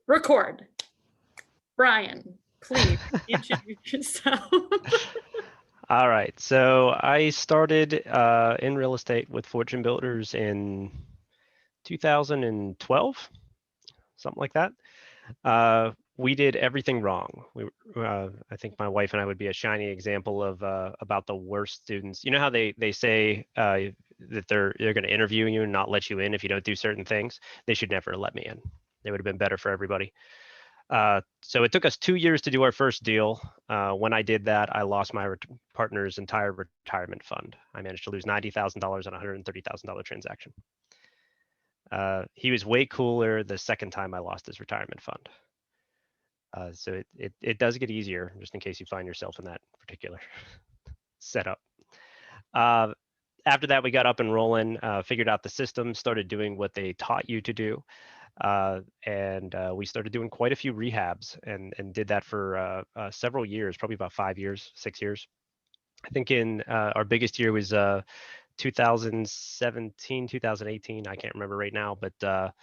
Record. Brian, please introduce yourself. All right. So I started in real estate with Fortune Builders in 2012, something like that. We did everything wrong. I think my wife and I would be a shining example of about the worst students. You know how they say that they're going to interview you and not let you in if you don't do certain things? They should never let me in. They would have been better for everybody. So it took us 2 years to do our first deal. When I did that, I lost my partner's entire retirement fund. I managed to lose $90,000 on a $130,000 transaction. He was way cooler the second time I lost his retirement fund. So it does get easier, just in case you find yourself in that particular setup. After that, we got up and rolling, figured out the system, started doing what they taught you to do. And we started doing quite a few rehabs and did that for several years, probably about 5 years, 6 years. I think in our biggest year was 2017, 2018. I can't remember right now, but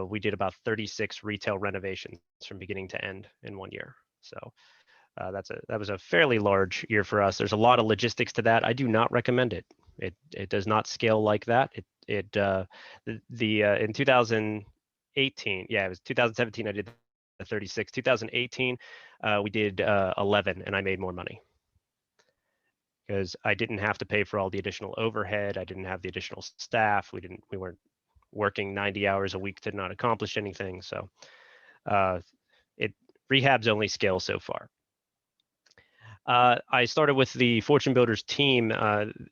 we did about 36 retail renovations from beginning to end in 1 year. So that was a fairly large year for us. There's a lot of logistics to that. I do not recommend it. It does not scale like that. In 2018, yeah, it was 2017. I did the 36. 2018, we did 11, and I made more money because I didn't have to pay for all the additional overhead. I didn't have the additional staff. We weren't working 90 hours a week to not accomplish anything. So rehabs only scale so far. I started with the Fortune Builders team.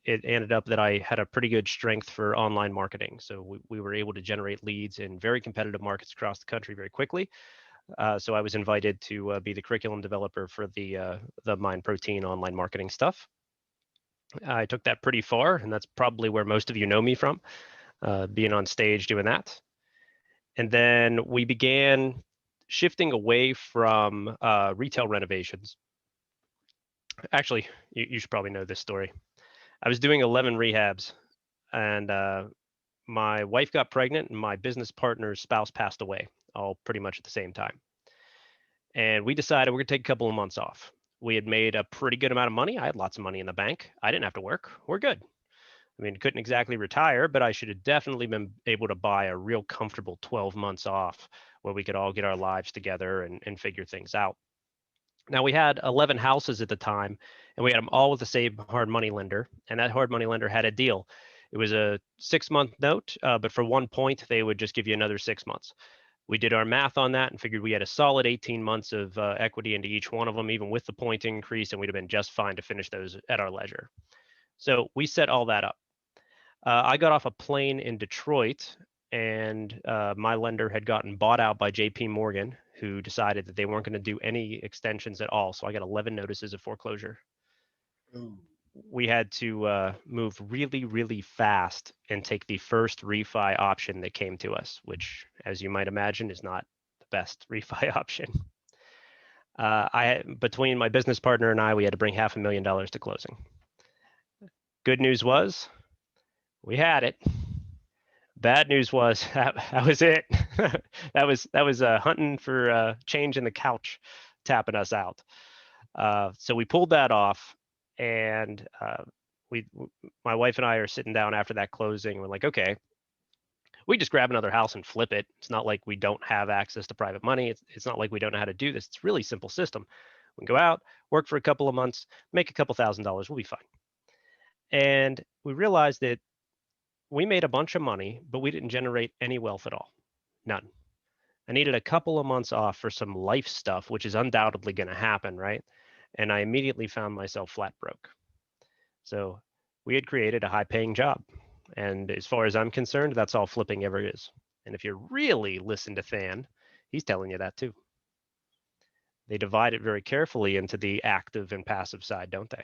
It ended up that I had a pretty good strength for online marketing. So we were able to generate leads in very competitive markets across the country very quickly. So I was invited to be the curriculum developer for the Mind Protein online marketing stuff. I took that pretty far, and that's probably where most of you know me from, being on stage doing that. And then we began shifting away from retail renovations. Actually, you should probably know this story. I was doing 11 rehabs, and my wife got pregnant, and my business partner's spouse passed away, all pretty much at the same time. And we decided we're going to take a couple of months off. We had made a pretty good amount of money. I had lots of money in the bank. I didn't have to work. We're good. I mean, couldn't exactly retire, but I should have definitely been able to buy a real comfortable 12 months off where we could all get our lives together and figure things out. Now, we had 11 houses at the time, and we had them all with the same hard money lender, and that hard money lender had a deal. It was a 6-month note, but for 1 point, they would just give you another 6 months. We did our math on that and figured we had a solid 18 months of equity into each one of them, even with the point increase, and we'd have been just fine to finish those at our leisure. So we set all that up. I got off a plane in Detroit, and my lender had gotten bought out by JP Morgan, who decided that they weren't going to do any extensions at all. So I got 11 notices of foreclosure. Ooh. We had to move really, really fast and take the first refi option that came to us, which, as you might imagine, is not the best refi option. Between my business partner and I, we had to bring $500,000 to closing. Good news was we had it. Bad news was that was it. that was hunting for change in the couch, tapping us out. So we pulled that off, and my wife and I are sitting down after that closing. We're like, okay, we just grab another house and flip it. It's not like we don't have access to private money. It's not like we don't know how to do this. It's a really simple system. We can go out, work for a couple of months, make a couple $1,000s. We'll be fine. And we realized that we made a bunch of money, but we didn't generate any wealth at all. None. I needed a couple of months off for some life stuff, which is undoubtedly going to happen, right? And I immediately found myself flat broke. So we had created a high-paying job. And as far as I'm concerned, that's all flipping ever is. And if you really listen to Than, he's telling you that too. They divide it very carefully into the active and passive side, don't they?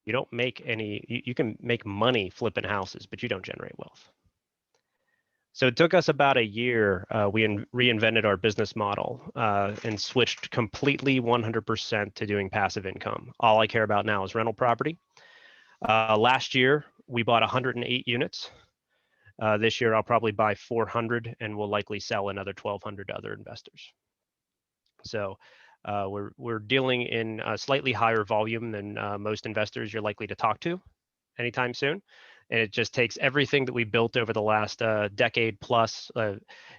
You don't make any, you can make money flipping houses, but you don't generate wealth. So it took us about a year. We reinvented our business model and switched completely 100% to doing passive income. All I care about now is rental property. Last year, we bought 108 units. This year, I'll probably buy 400 and we'll likely sell another 1,200 to other investors. So we're dealing in a slightly higher volume than most investors you're likely to talk to anytime soon. And it just takes everything that we built over the last decade plus.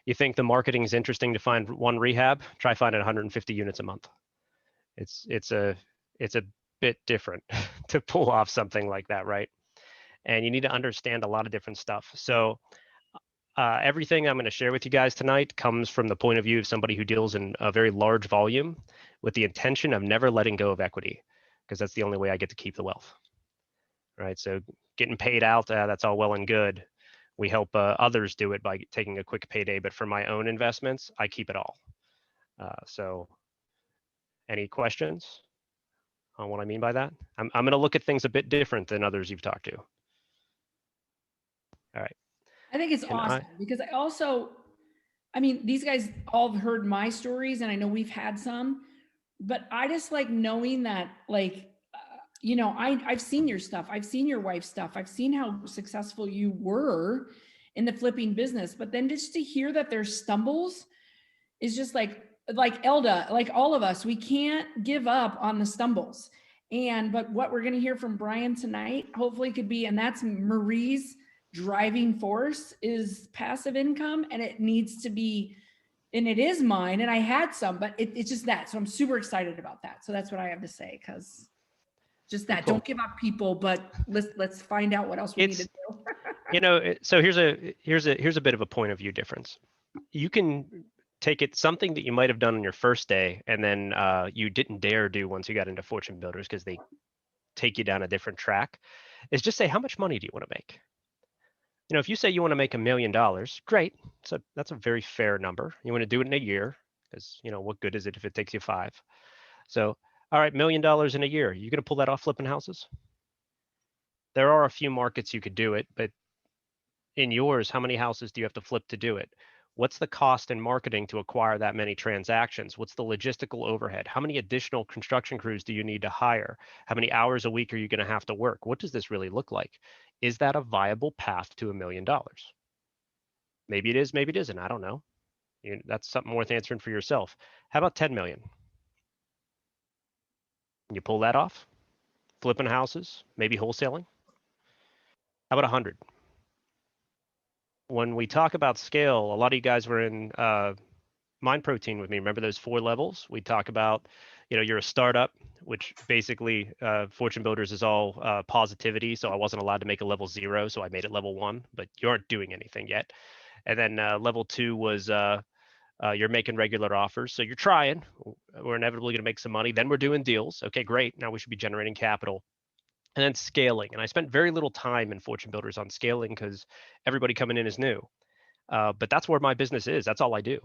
You think the marketing is interesting to find one rehab? Try finding 150 units a month. It's a bit different to pull off something like that, right? And you need to understand a lot of different stuff. So everything I'm going to share with you guys tonight comes from the point of view of somebody who deals in a very large volume with the intention of never letting go of equity, because that's the only way I get to keep the wealth, right? So getting paid out, that's all well and good. We help others do it by taking a quick payday, but for my own investments, I keep it all. So any questions on what I mean by that? I'm going to look at things a bit different than others you've talked to. All right. I think it's awesome because I mean, these guys all have heard my stories and I know we've had some, but I just like knowing that, like, you know, I've seen your stuff. I've seen your wife's stuff. I've seen how successful you were in the flipping business, but then just to hear that there's stumbles is just like Elda, like all of us, we can't give up on the stumbles. But what we're going to hear from Brian tonight, hopefully could be, and that's Marie's driving force is passive income, and it needs to be, and it is mine. And I had some, but it's just that. So I'm super excited about that. So that's what I have to say. Cause just that, Cool. Don't give up, people, but let's find out what else we need to do. You know, so here's a bit of a point of view difference. You can take it something that you might have done on your first day and then you didn't dare do once you got into fortune builders because they take you down a different track, is just say, how much money do you want to make? You know, if you say you want to make $1 million, great. So that's a very fair number. You want to do it in a year because, you know, what good is it if it takes you 5? So, all right, $1 million in a year. You going to pull that off flipping houses? There are a few markets you could do it, but in yours, how many houses do you have to flip to do it? What's the cost in marketing to acquire that many transactions? What's the logistical overhead? How many additional construction crews do you need to hire? How many hours a week are you going to have to work? What does this really look like? Is that a viable path to $1 million? Maybe it is, maybe it isn't. I don't know. That's something worth answering for yourself. How about 10 million? You pull that off? Flipping houses, maybe wholesaling? How about 100? When we talk about scale, a lot of you guys were in Mind Protein with me. Remember those 4 levels? We talk about, you know, you're a startup, which basically Fortune Builders is all positivity. So I wasn't allowed to make a level 0, so I made it level 1, but you aren't doing anything yet. And then level 2 was you're making regular offers. So you're trying. We're inevitably going to make some money. Then we're doing deals. Okay, great. Now we should be generating capital. And then scaling. And I spent very little time in Fortune Builders on scaling because everybody coming in is new. But that's where my business is. That's all I do,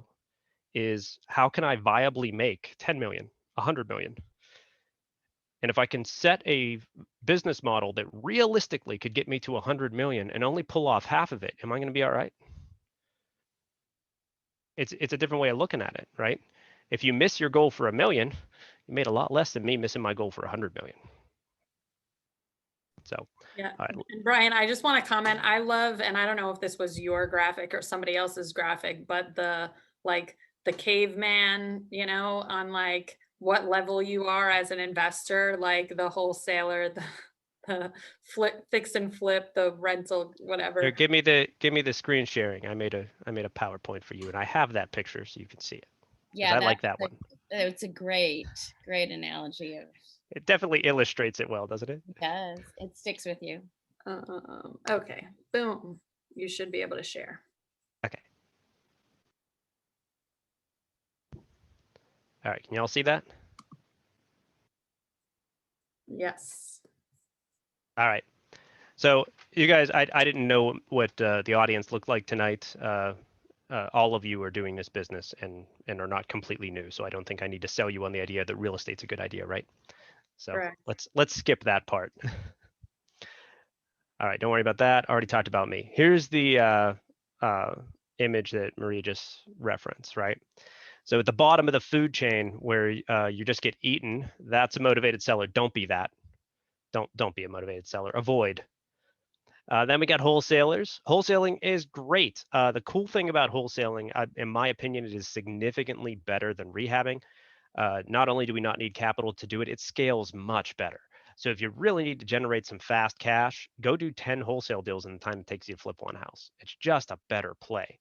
is how can I viably make 10 million, 100 million? And if I can set a business model that realistically could get me to 100 million and only pull off half of it, am I going to be all right? It's a different way of looking at it, right? If you miss your goal for $1 million, you made a lot less than me missing my goal for 100 million. So, yeah. And Brian, I just want to comment. I love, and I don't know if this was your graphic or somebody else's graphic, but the caveman, you know, on like what level you are as an investor, like the wholesaler, the fix and flip, the rental, whatever. Here, give me the screen sharing. I made a PowerPoint for you, and I have that picture so you can see it. Yeah, I like that one. It's a great analogy of. It definitely illustrates it well, doesn't it? It does. It sticks with you. Okay, boom. You should be able to share. Okay. All right, can y'all see that? Yes. All right. So you guys, I didn't know what the audience looked like tonight. All of you are doing this business and are not completely new, so I don't think I need to sell you on the idea that real estate's a good idea, right? So correct. Let's skip that part. All right, don't worry about that. I already talked about me. Here's the image that Marie just referenced, right? So at the bottom of the food chain where you just get eaten, that's a motivated seller. Don't be that. Don't be a motivated seller. Avoid. Then we got wholesalers. Wholesaling is great. The cool thing about wholesaling, in my opinion, it is significantly better than rehabbing. Not only do we not need capital to do it, it scales much better. So if you really need to generate some fast cash, go do 10 wholesale deals in the time it takes you to flip one house. It's just a better play.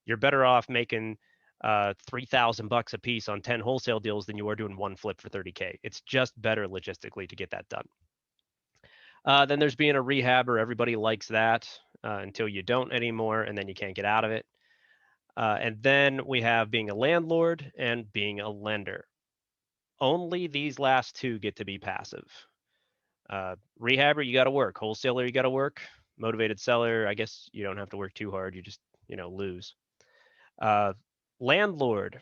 You're better off making $3,000 a piece on 10 wholesale deals than you are doing one flip for 30K. It's just better logistically to get that done. Then there's being a rehabber. Everybody likes that until you don't anymore, and then you can't get out of it. And then we have being a landlord and being a lender. Only these last two get to be passive. Rehabber, you got to work. Wholesaler, you got to work. Motivated seller, I guess you don't have to work too hard. You just, lose. Landlord,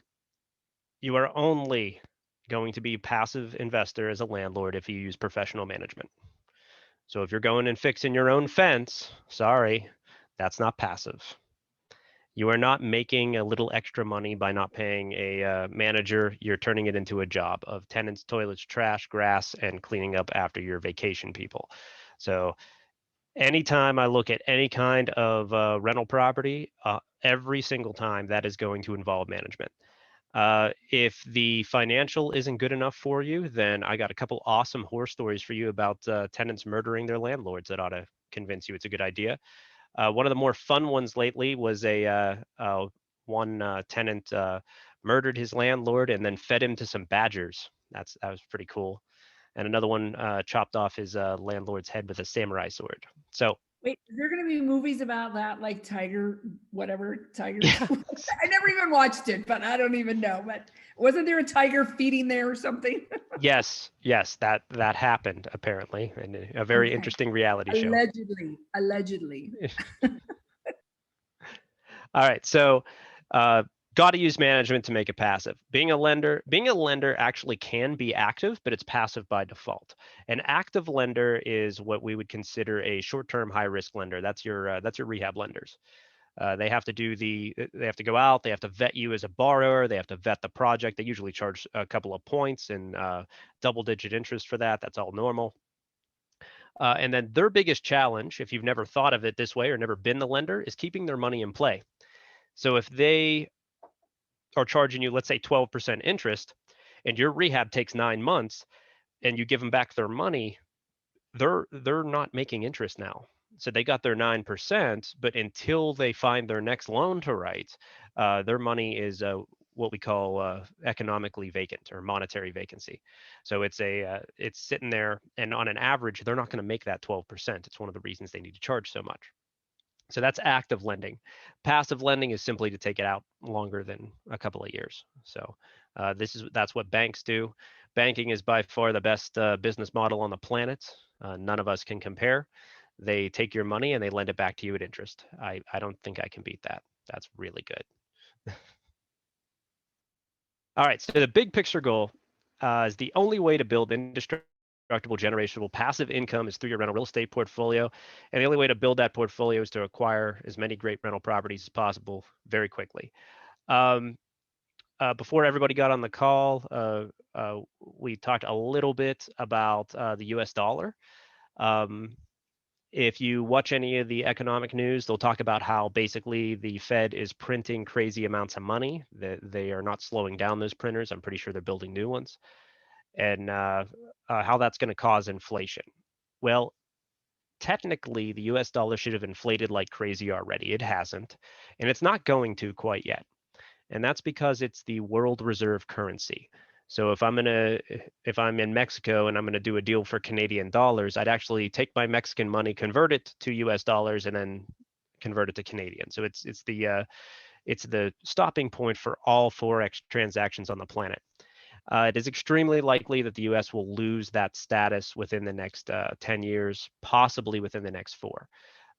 you are only going to be passive investor as a landlord if you use professional management. So if you're going and fixing your own fence, sorry, that's not passive. You are not making a little extra money by not paying a manager. You're turning it into a job of tenants, toilets, trash, grass, and cleaning up after your vacation people. So anytime I look at any kind of rental property, every single time that is going to involve management. If the financial isn't good enough for you, then I got a couple awesome horror stories for you about tenants murdering their landlords that ought to convince you it's a good idea. One of the more fun ones lately was one tenant murdered his landlord and then fed him to some badgers. That was pretty cool. And another one chopped off his landlord's head with a samurai sword. So Wait, is there going to be movies about that, like Tiger, whatever, Tiger? yeah, I never even watched it, but I don't even know. But wasn't there a tiger feeding there or something? yes, that happened apparently, and a very Okay. interesting reality show. Allegedly. All right, so got to use management to make it passive. Being a lender actually can be active, but it's passive by default. An active lender is what we would consider a short-term high-risk lender. That's your rehab lenders. They have to go out, they have to vet you as a borrower, they have to vet the project. They usually charge a couple of points and double-digit interest for that. That's all normal. And then their biggest challenge, if you've never thought of it this way or never been the lender, is keeping their money in play. So if they are charging you, let's say 12% interest, and your rehab takes 9 months, and you give them back their money, they're not making interest now. So they got their 9%, but until they find their next loan to write, their money is what we call economically vacant or monetary vacancy. So it's sitting there, and on an average, they're not going to make that 12%. It's one of the reasons they need to charge so much. So that's active lending. Passive lending is simply to take it out longer than a couple of years. So that's what banks do. Banking is by far the best business model on the planet. None of us can compare. They take your money and they lend it back to you at interest. I don't think I can beat that. That's really good. All right, so the big picture goal is the only way to build indestructible generational passive income is through your rental real estate portfolio. And the only way to build that portfolio is to acquire as many great rental properties as possible very quickly. Before everybody got on the call, we talked a little bit about the US dollar. If you watch any of the economic news, they'll talk about how basically the Fed is printing crazy amounts of money. They are not slowing down those printers. I'm pretty sure they're building new ones. And how that's going to cause inflation. Well, technically, the US dollar should have inflated like crazy already. It hasn't, and it's not going to quite yet. And that's because it's the world reserve currency. So if I'm in Mexico and I'm going to do a deal for Canadian dollars, I'd actually take my Mexican money, convert it to US dollars, and then convert it to Canadian. So it's the stopping point for all Forex transactions on the planet. It is extremely likely that the US will lose that status within the next 10 years, possibly within the next 4.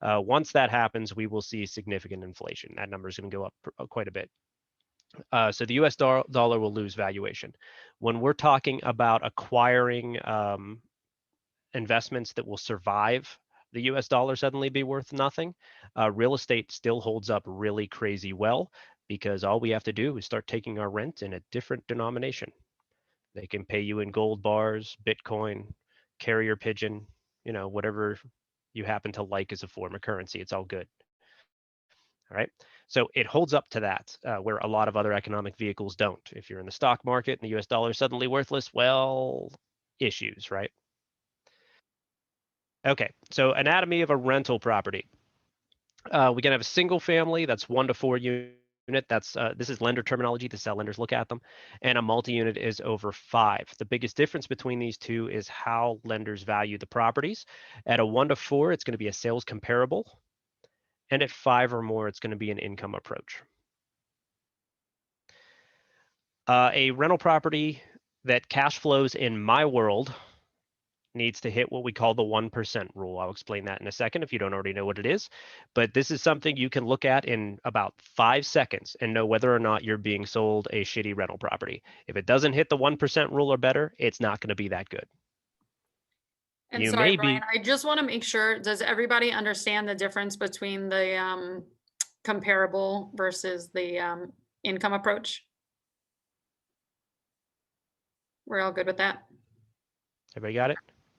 Once that happens, we will see significant inflation. That number is going to go up quite a bit. So the US dollar will lose valuation. When we're talking about acquiring investments that will survive the US dollar suddenly be worth nothing, real estate still holds up really crazy well, because all we have to do is start taking our rent in a different denomination. They can pay you in gold bars, Bitcoin, carrier pigeon, whatever you happen to like as a form of currency. It's all good. All right. So it holds up to that, where a lot of other economic vehicles don't. If you're in the stock market and the US dollar is suddenly worthless, well, issues, right? Okay. So anatomy of a rental property. We can have a single family that's 1 to 4 unit. That's this is lender terminology. This is how lenders look at them. And a multi-unit is over 5. The biggest difference between these two is how lenders value the properties. At a 1 to 4, it's going to be a sales comparable. And at 5 or more, it's going to be an income approach. A rental property that cash flows in my world needs to hit what we call the 1% rule. I'll explain that in a second if you don't already know what it is. But this is something you can look at in about 5 seconds and know whether or not you're being sold a shitty rental property. If it doesn't hit the 1% rule or better, it's not going to be that good. And You sorry, may Brian, be. I just want to make sure, does everybody understand the difference between the comparable versus the income approach? We're all good with that? Everybody got it?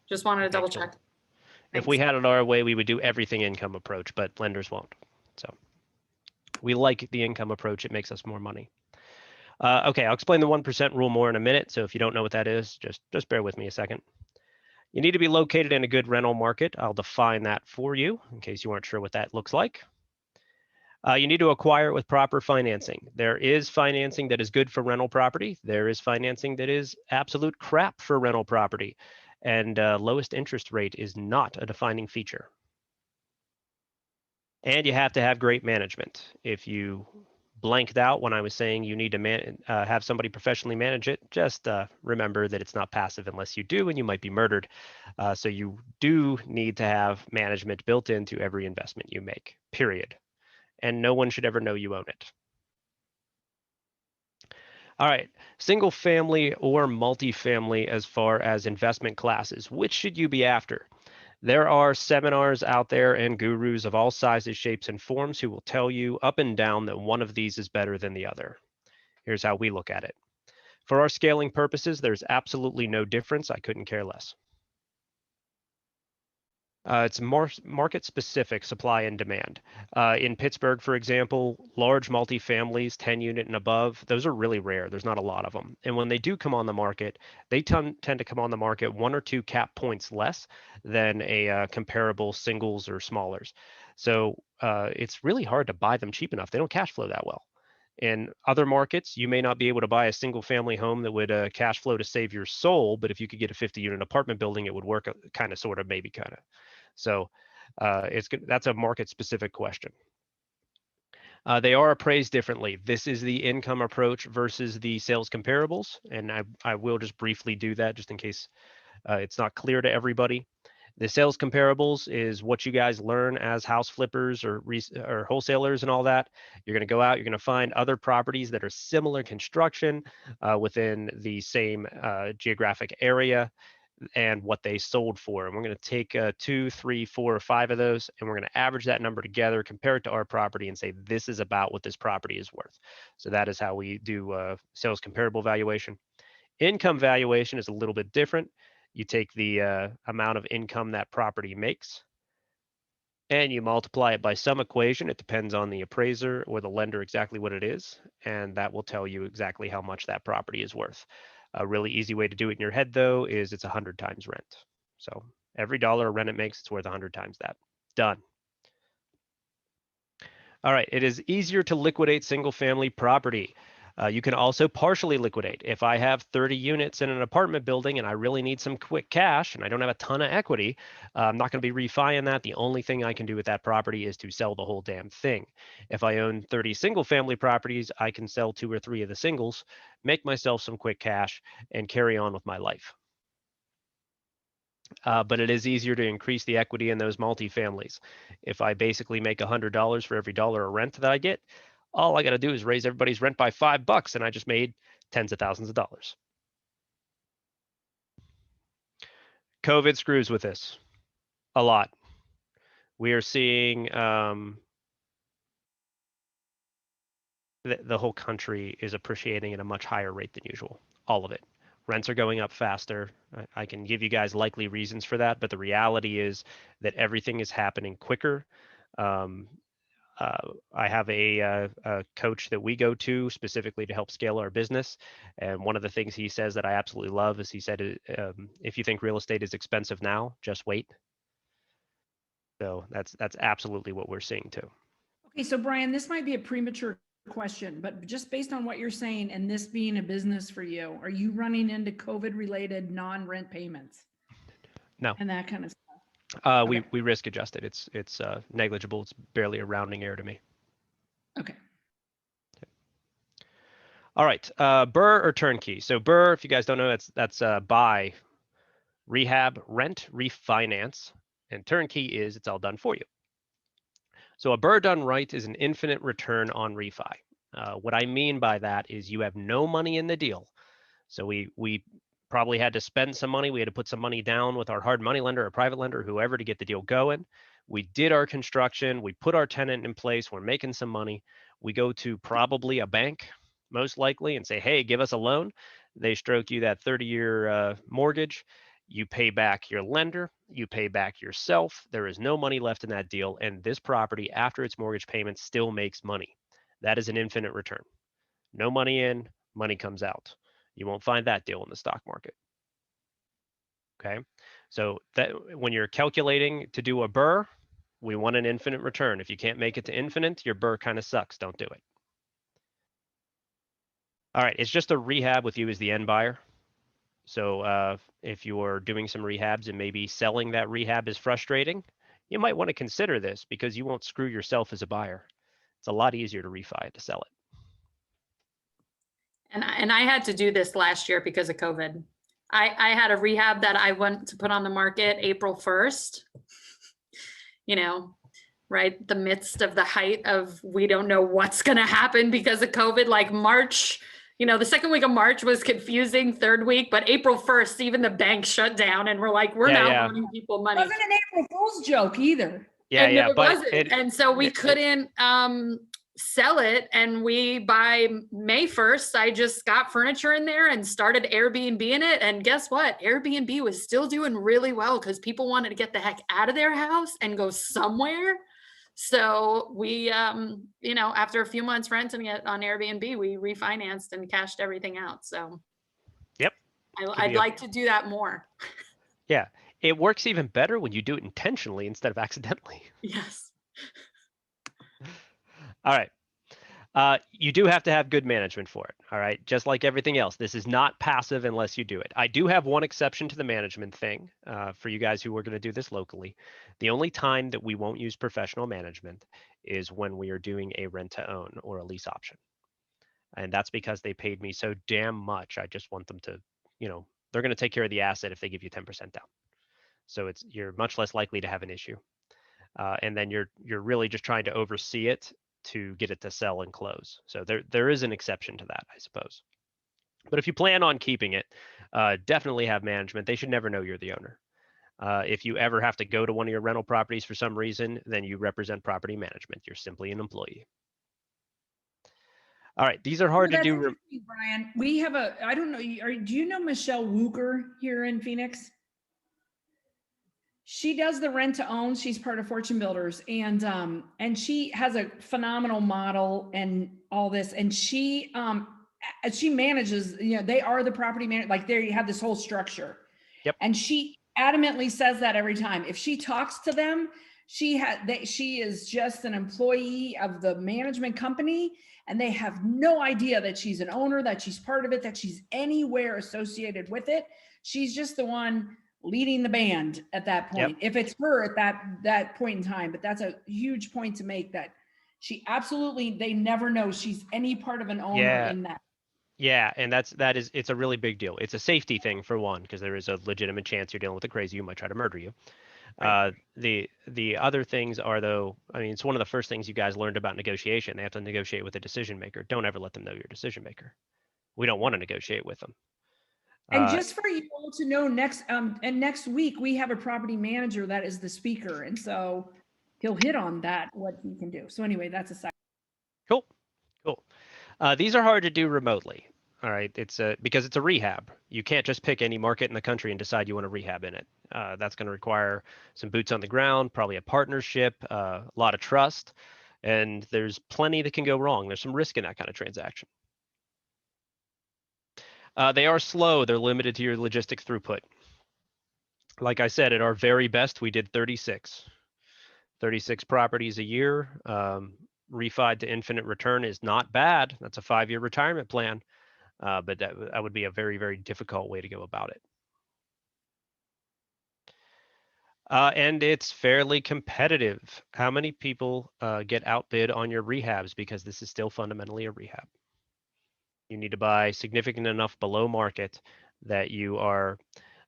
Just wanted to Okay, double cool. check. If we Thanks. had it our way, we would do everything income approach, but lenders won't. So we like the income approach. It makes us more money. Okay, I'll explain the 1% rule more in a minute. So if you don't know what that is, just bear with me a second. You need to be located in a good rental market. I'll define that for you in case you aren't sure what that looks like. You need to acquire it with proper financing. There is financing that is good for rental property. There is financing that is absolute crap for rental property. And lowest interest rate is not a defining feature. And you have to have great management. If you blanked out when I was saying you need to have somebody professionally manage it, just remember that it's not passive unless you do, and you might be murdered. So you do need to have management built into every investment you make, period. And no one should ever know you own it. All right, single family or multifamily as far as investment classes, which should you be after? There are seminars out there and gurus of all sizes, shapes, and forms who will tell you up and down that one of these is better than the other. Here's how we look at it. For our scaling purposes, there's absolutely no difference. I couldn't care less. It's market specific supply and demand. In Pittsburgh, for example, large multifamilies, 10 unit and above, those are really rare. There's not a lot of them. And when they do come on the market, they tend to come on the market 1 or 2 cap points less than a comparable singles or smallers. So it's really hard to buy them cheap enough. They don't cash flow that well. In other markets, you may not be able to buy a single family home that would cash flow to save your soul, but if you could get a 50 unit apartment building, it would work kind of, sort of, maybe kind of. So that's a market specific question. They are appraised differently. This is the income approach versus the sales comparables. And I will just briefly do that just in case it's not clear to everybody. The sales comparables is what you guys learn as house flippers or wholesalers and all that. You're going to go out, you're going to find other properties that are similar construction within the same geographic area and what they sold for. And we're going to take 2, 3, 4, or 5 of those, and we're going to average that number together, compare it to our property, and say this is about what this property is worth. So that is how we do sales comparable valuation. Income valuation is a little bit different. You take the amount of income that property makes, and you multiply it by some equation. It depends on the appraiser or the lender exactly what it is, and that will tell you exactly how much that property is worth. A really easy way to do it in your head, though, is it's 100 times rent. So every dollar of rent it makes, it's worth 100 times that. Done. All right, it is easier to liquidate single family property. You can also partially liquidate. If I have 30 units in an apartment building and I really need some quick cash and I don't have a ton of equity, I'm not going to be refining that. The only thing I can do with that property is to sell the whole damn thing. If I own 30 single family properties, I can sell 2 or 3 of the singles, make myself some quick cash, and carry on with my life. But it is easier to increase the equity in those multifamilies. If I basically make $100 for every dollar of rent that I get, all I got to do is raise everybody's rent by $5, and I just made tens of thousands of dollars. COVID screws with this a lot. We are seeing the whole country is appreciating at a much higher rate than usual. All of it. Rents are going up faster. I can give you guys likely reasons for that, but the reality is that everything is happening quicker. I have a coach that we go to specifically to help scale our business. And one of the things he says that I absolutely love is he said, if you think real estate is expensive now, just wait. So that's absolutely what we're seeing too. Okay, so Brian, this might be a premature question, but just based on what you're saying and this being a business for you, are you running into COVID-related non-rent payments? No. And that kind of stuff? We risk adjust it. It's negligible. It's barely a rounding error to me. Okay. All right, BRRRR or turnkey. So BRRRR, if you guys don't know, that's buy, rehab, rent, refinance, and turnkey is it's all done for you. So a BRRRR done right is an infinite return on refi. What I mean by that is you have no money in the deal. So we probably had to spend some money. We had to put some money down with our hard money lender or private lender, whoever, to get the deal going. We did our construction. We put our tenant in place. We're making some money. We go to probably a bank, most likely, and say, hey, give us a loan. They stroke you that 30-year mortgage. You pay back your lender. You pay back yourself. There is no money left in that deal. And this property, after its mortgage payment, still makes money. That is an infinite return. No money in, money comes out. You won't find that deal in the stock market. Okay, so that when you're calculating to do a BRRRR, we want an infinite return. If you can't make it to infinite, your BRRRR kind of sucks. Don't do it. All right, it's just a rehab with you as the end buyer. So if you're doing some rehabs and maybe selling that rehab is frustrating, you might want to consider this because you won't screw yourself as a buyer. It's a lot easier to refi it to sell it. And I had to do this last year because of COVID. I had a rehab that I went to put on the market April 1st, you know, right? The midst of the height of, we don't know what's going to happen because of COVID, like March, you know, the second week of March was confusing, third week, but April 1st, even the bank shut down and we're like, we're now loaning people money. It wasn't an April Fool's joke either. And it wasn't. And so we couldn't sell it. And by May 1st, I just got furniture in there and started Airbnb in it. And guess what? Airbnb was still doing really well because people wanted to get the heck out of their house and go somewhere. So we, you know, after a few months renting it on Airbnb, we refinanced and cashed everything out. So yep, I'd like to do that more. Yeah. It works even better when you do it intentionally instead of accidentally. Yes. All right. You do have to have good management for it. All right. Just like everything else, this is not passive unless you do it. I do have one exception to the management thing for you guys who are going to do this locally. The only time that we won't use professional management is when we are doing a rent to own or a lease option. And that's because they paid me so damn much. I just want them to, you know, they're going to take care of the asset if they give you 10% down. So you're much less likely to have an issue. And then you're really just trying to oversee it to get it to sell and close. So there is an exception to that, I suppose. But if you plan on keeping it, definitely have management. They should never know you're the owner. If you ever have to go to one of your rental properties for some reason, then you represent property management. You're simply an employee. All right, these are hard to do. Brian, we have I don't know, do you know Michelle Wooker here in Phoenix? She does the rent to own. She's part of Fortune Builders, and she has a phenomenal model and all this. And she manages. You know, they are the property manager. Like they have this whole structure. Yep. And she adamantly says that every time. If she talks to them, she is just an employee of the management company, and they have no idea that she's an owner, that she's part of it, that she's anywhere associated with it. She's just the one leading the band at that point. Yep. If it's her at that point in time, but that's a huge point to make, that she absolutely, they never know she's any part of an owner in that. Yeah, and it's a really big deal. It's a safety thing for one, because there is a legitimate chance you're dealing with a crazy who might try to murder you. Right. The other things are, though, I mean, it's one of the first things you guys learned about negotiation. They have to negotiate with a decision maker. Don't ever let them know you're a decision maker. We don't want to negotiate with them. And just for you all to know, next week we have a property manager that is the speaker, and so he'll hit on that, what he can do. So anyway, that's a side. Cool. These are hard to do remotely. All right, it's because it's a rehab. You can't just pick any market in the country and decide you want to rehab in it. That's going to require some boots on the ground, probably a partnership, a lot of trust, and there's plenty that can go wrong. There's some risk in that kind of transaction. They are slow. They're limited to your logistic throughput. Like I said, at our very best, we did 36 properties a year. Refied to infinite return is not bad. That's a 5-year retirement plan. But that would be a very, very difficult way to go about it. And it's fairly competitive. How many people get outbid on your rehabs because this is still fundamentally a rehab? You need to buy significant enough below market that you are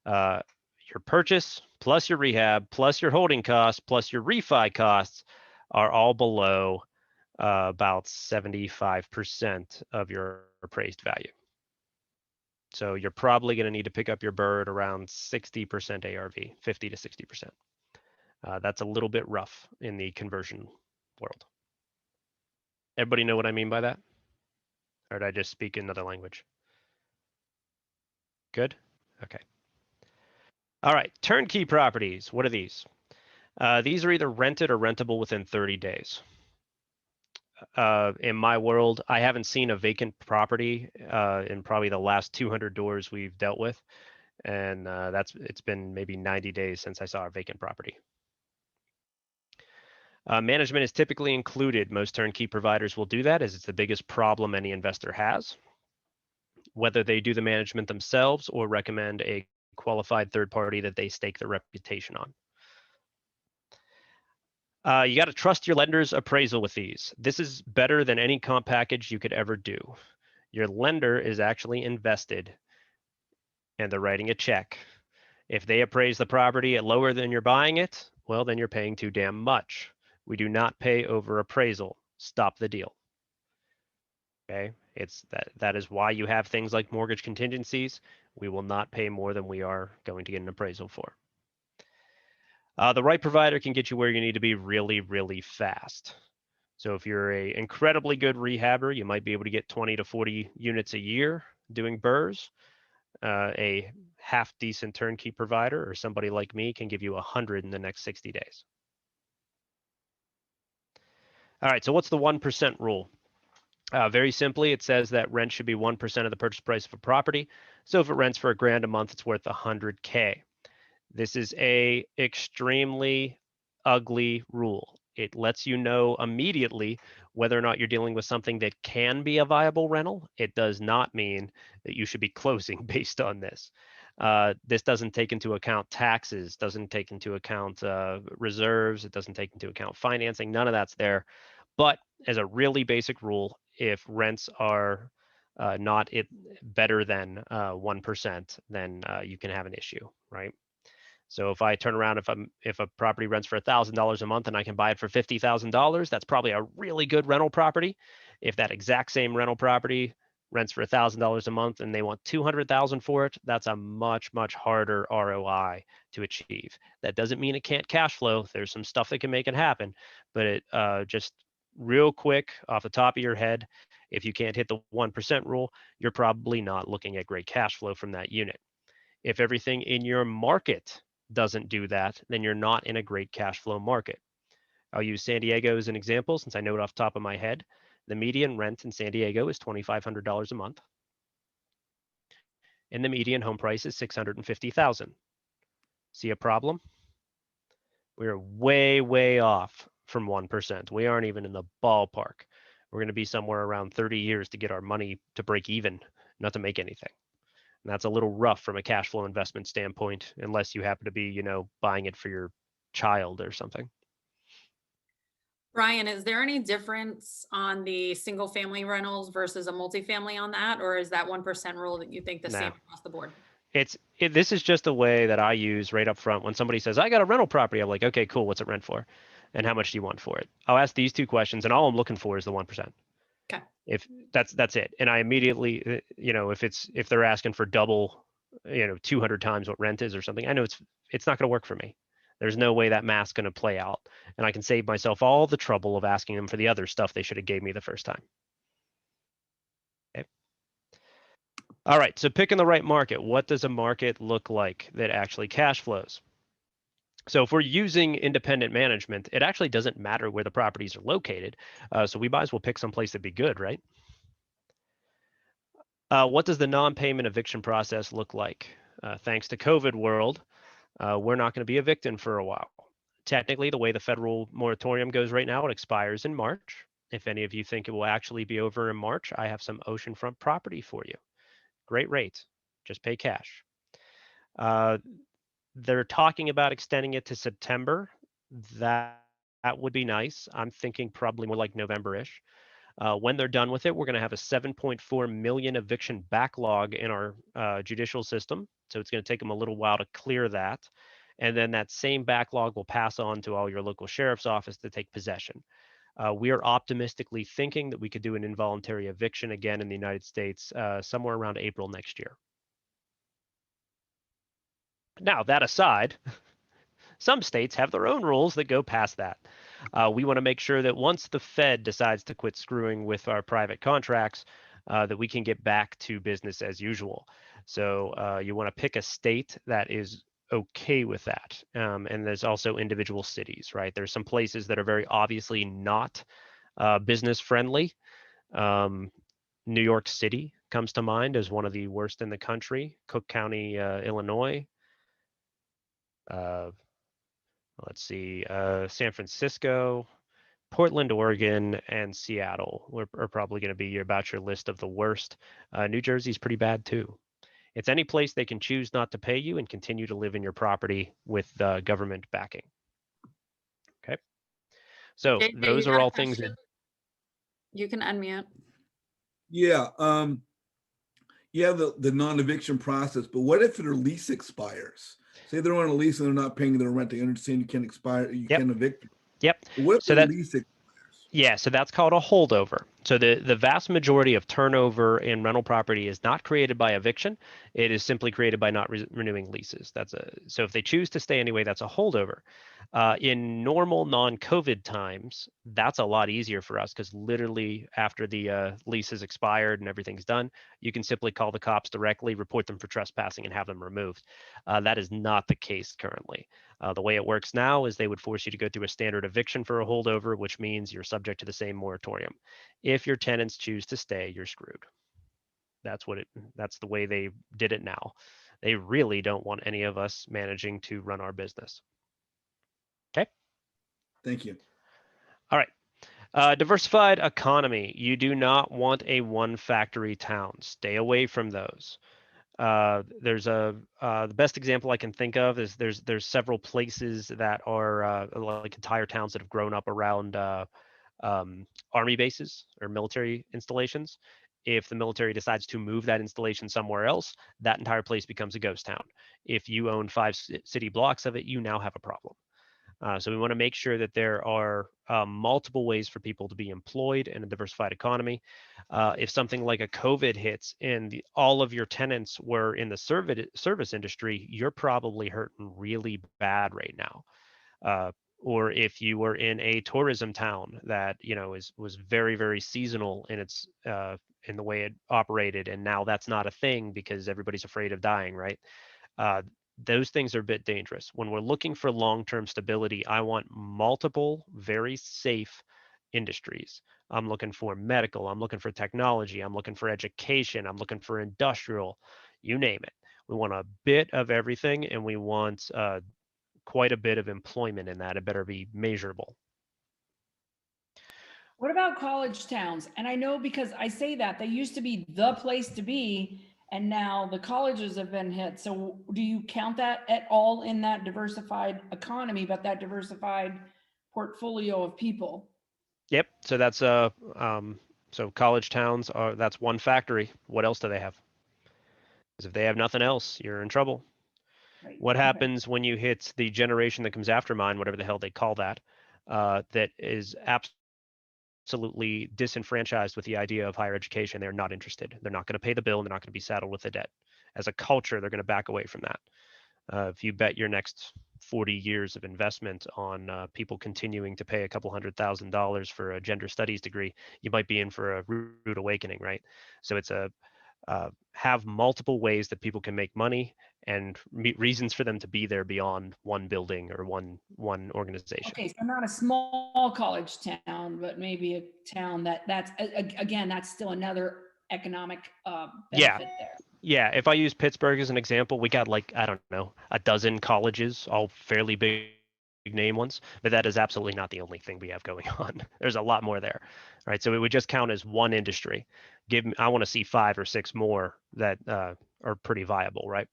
your purchase plus your rehab plus your holding costs plus your refi costs are all below about 75% of your appraised value. So you're probably going to need to pick up your bird around 60% ARV, 50 to 60%. That's a little bit rough in the conversion world. Everybody know what I mean by that? Or did I just speak another language? Good? Okay. All right, turnkey properties. What are these? These are either rented or rentable within 30 days. In my world, I haven't seen a vacant property in probably the last 200 doors we've dealt with. And it's been maybe 90 days since I saw a vacant property. Management is typically included. Most turnkey providers will do that as it's the biggest problem any investor has. Whether they do the management themselves or recommend a qualified third party that they stake their reputation on. You got to trust your lender's appraisal with these. This is better than any comp package you could ever do. Your lender is actually invested and they're writing a check. If they appraise the property at lower than you're buying it, well, then you're paying too damn much. We do not pay over appraisal. Stop the deal. Okay, that is why you have things like mortgage contingencies. We will not pay more than we are going to get an appraisal for. The right provider can get you where you need to be really, really fast. So if you're an incredibly good rehabber, you might be able to get 20 to 40 units a year doing BRRRRs. A half decent turnkey provider or somebody like me can give you 100 in the next 60 days. All right, so what's the 1% rule? Very simply, it says that rent should be 1% of the purchase price of a property. So if it rents for $1,000 a month, it's worth $100K. This is a extremely ugly rule. It lets you know immediately whether or not you're dealing with something that can be a viable rental. It does not mean that you should be closing based on this. This doesn't take into account taxes, doesn't take into account reserves, it doesn't take into account financing, none of that's there. But as a really basic rule, if rents are not better than 1%, then you can have an issue, right? So if I turn around, if a property rents for $1,000 a month and I can buy it for $50,000, that's probably a really good rental property. If that exact same rental property rents for $1,000 a month and they want $200,000 for it, that's a much, much harder ROI to achieve. That doesn't mean it can't cash flow. There's some stuff that can make it happen, but it just real quick off the top of your head, if you can't hit the 1% rule, you're probably not looking at great cash flow from that unit. If everything in your market doesn't do that, then you're not in a great cash flow market. I'll use San Diego as an example since I know it off the top of my head. The median rent in San Diego is $2,500 a month. And the median home price is $650,000. See a problem? We're way, way off from 1%. We aren't even in the ballpark. We're going to be somewhere around 30 years to get our money to break even, not to make anything. And that's a little rough from a cash flow investment standpoint, unless you happen to be, buying it for your child or something. Brian, is there any difference on the single family rentals versus a multifamily on that? Or is that 1% rule that you think the same across the board? This is just a way that I use right up front. When somebody says, I got a rental property, I'm like, okay, cool. What's it rent for? And how much do you want for it? I'll ask these two questions and all I'm looking for is the 1%. Okay. If that's it. And I immediately, if they're asking for double, 200 times what rent is or something, I know it's not going to work for me. There's no way that math's going to play out. And I can save myself all the trouble of asking them for the other stuff they should have gave me the first time. Okay. All right, so picking the right market. What does a market look like that actually cash flows? So if we're using independent management, it actually doesn't matter where the properties are located. So we might as well pick someplace that'd be good, right? What does the non-payment eviction process look like? Thanks to COVID world, we're not going to be evicting for a while. Technically, the way the federal moratorium goes right now, it expires in March. If any of you think it will actually be over in March, I have some oceanfront property for you. Great rates, just pay cash. They're talking about extending it to September. That would be nice. I'm thinking probably more like November-ish. When they're done with it, we're going to have a 7.4 million eviction backlog in our judicial system. So it's going to take them a little while to clear that. And then that same backlog will pass on to all your local sheriff's office to take possession. We are optimistically thinking that we could do an involuntary eviction again in the United States somewhere around April next year. Now, that aside, some states have their own rules that go past that. We want to make sure that once the Fed decides to quit screwing with our private contracts, that we can get back to business as usual. So you want to pick a state that is okay with that. And there's also individual cities, right? There's some places that are very obviously not business friendly. New York City comes to mind as one of the worst in the country. Cook County, Illinois. Let's see, San Francisco, Portland, Oregon, and Seattle are probably going to be about your list of the worst. New Jersey's pretty bad too. It's any place they can choose not to pay you and continue to live in your property with government backing. Okay. So JJ, those you are got a all things that. question? You can unmute. Yeah. Yeah, the non-eviction process, but what if their lease expires? Say they're on a lease and they're not paying their rent. They understand you can't expire, you can't evict. Yep. But what if So their that, lease expires? yeah, so that's called a holdover. So the vast majority of turnover in rental property is not created by eviction. It is simply created by not renewing leases. So if they choose to stay anyway, that's a holdover. In normal non-COVID times, that's a lot easier for us because literally after the lease is expired and everything's done, you can simply call the cops directly, report them for trespassing, and have them removed. That is not the case currently. The way it works now is they would force you to go through a standard eviction for a holdover, which means you're subject to the same moratorium. If your tenants choose to stay, you're screwed. That's the way they did it now. They really don't want any of us managing to run our business. Okay. Thank you. All right. Diversified economy. You do not want a one factory town. Stay away from those. There's the best example I can think of is there's several places that are like entire towns that have grown up around army bases or military installations. If the military decides to move that installation somewhere else, that entire place becomes a ghost town. If you own 5 city blocks of it, you now have a problem. So we want to make sure that there are multiple ways for people to be employed in a diversified economy. If something like a COVID hits and all of your tenants were in the service industry, you're probably hurting really bad right now. Or if you were in a tourism town that was very, very seasonal in its in the way it operated, and now that's not a thing because everybody's afraid of dying, right? Those things are a bit dangerous. When we're looking for long-term stability, I want multiple, very safe industries. I'm looking for medical, I'm looking for technology, I'm looking for education, I'm looking for industrial, you name it. We want a bit of everything, and we want quite a bit of employment in that. It better be measurable. What about college towns? And I know because I say that they used to be the place to be, and now the colleges have been hit. So do you count that at all in that diversified economy, but that diversified portfolio of people? Yep. So that's so college towns that's one factory. What else do they have? Because if they have nothing else, you're in trouble. Right. What happens when you hit the generation that comes after mine, whatever the hell they call that, that is absolutely disenfranchised with the idea of higher education? They're not interested. They're not going to pay the bill, and they're not going to be saddled with the debt. As a culture, they're going to back away from that. If you bet your next 40 years of investment on people continuing to pay a couple $100,000 for a gender studies degree, you might be in for a rude awakening, right? So it's have multiple ways that people can make money and reasons for them to be there beyond one building or one organization. Okay, so not a small college town, but maybe a town that's again, that's still another economic benefit there. Yeah, if I use Pittsburgh as an example, we got like, I don't know, a dozen colleges, all fairly big name ones, but that is absolutely not the only thing we have going on. There's a lot more there, right? So it would just count as one industry. I want to see 5 or 6 more that are pretty viable, right?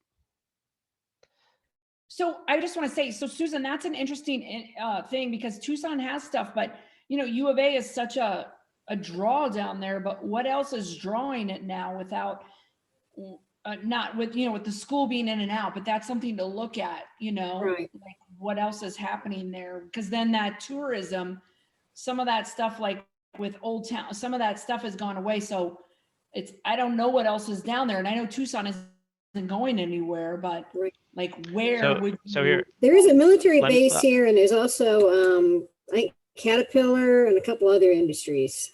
So I just want to say, so Susan, that's an interesting thing because Tucson has stuff, but U of A is such a draw down there, but what else is drawing it now without, not with, with the school being in and out, but that's something to look at, Right. like what else is happening there? Because then that tourism, some of that stuff, like with Old Town, some of that stuff has gone away. So I don't know what else is down there. And I know Tucson isn't going anywhere, but Right. like where would you? So here, There is a military Let me- base here, and there's also I think Caterpillar and a couple other industries.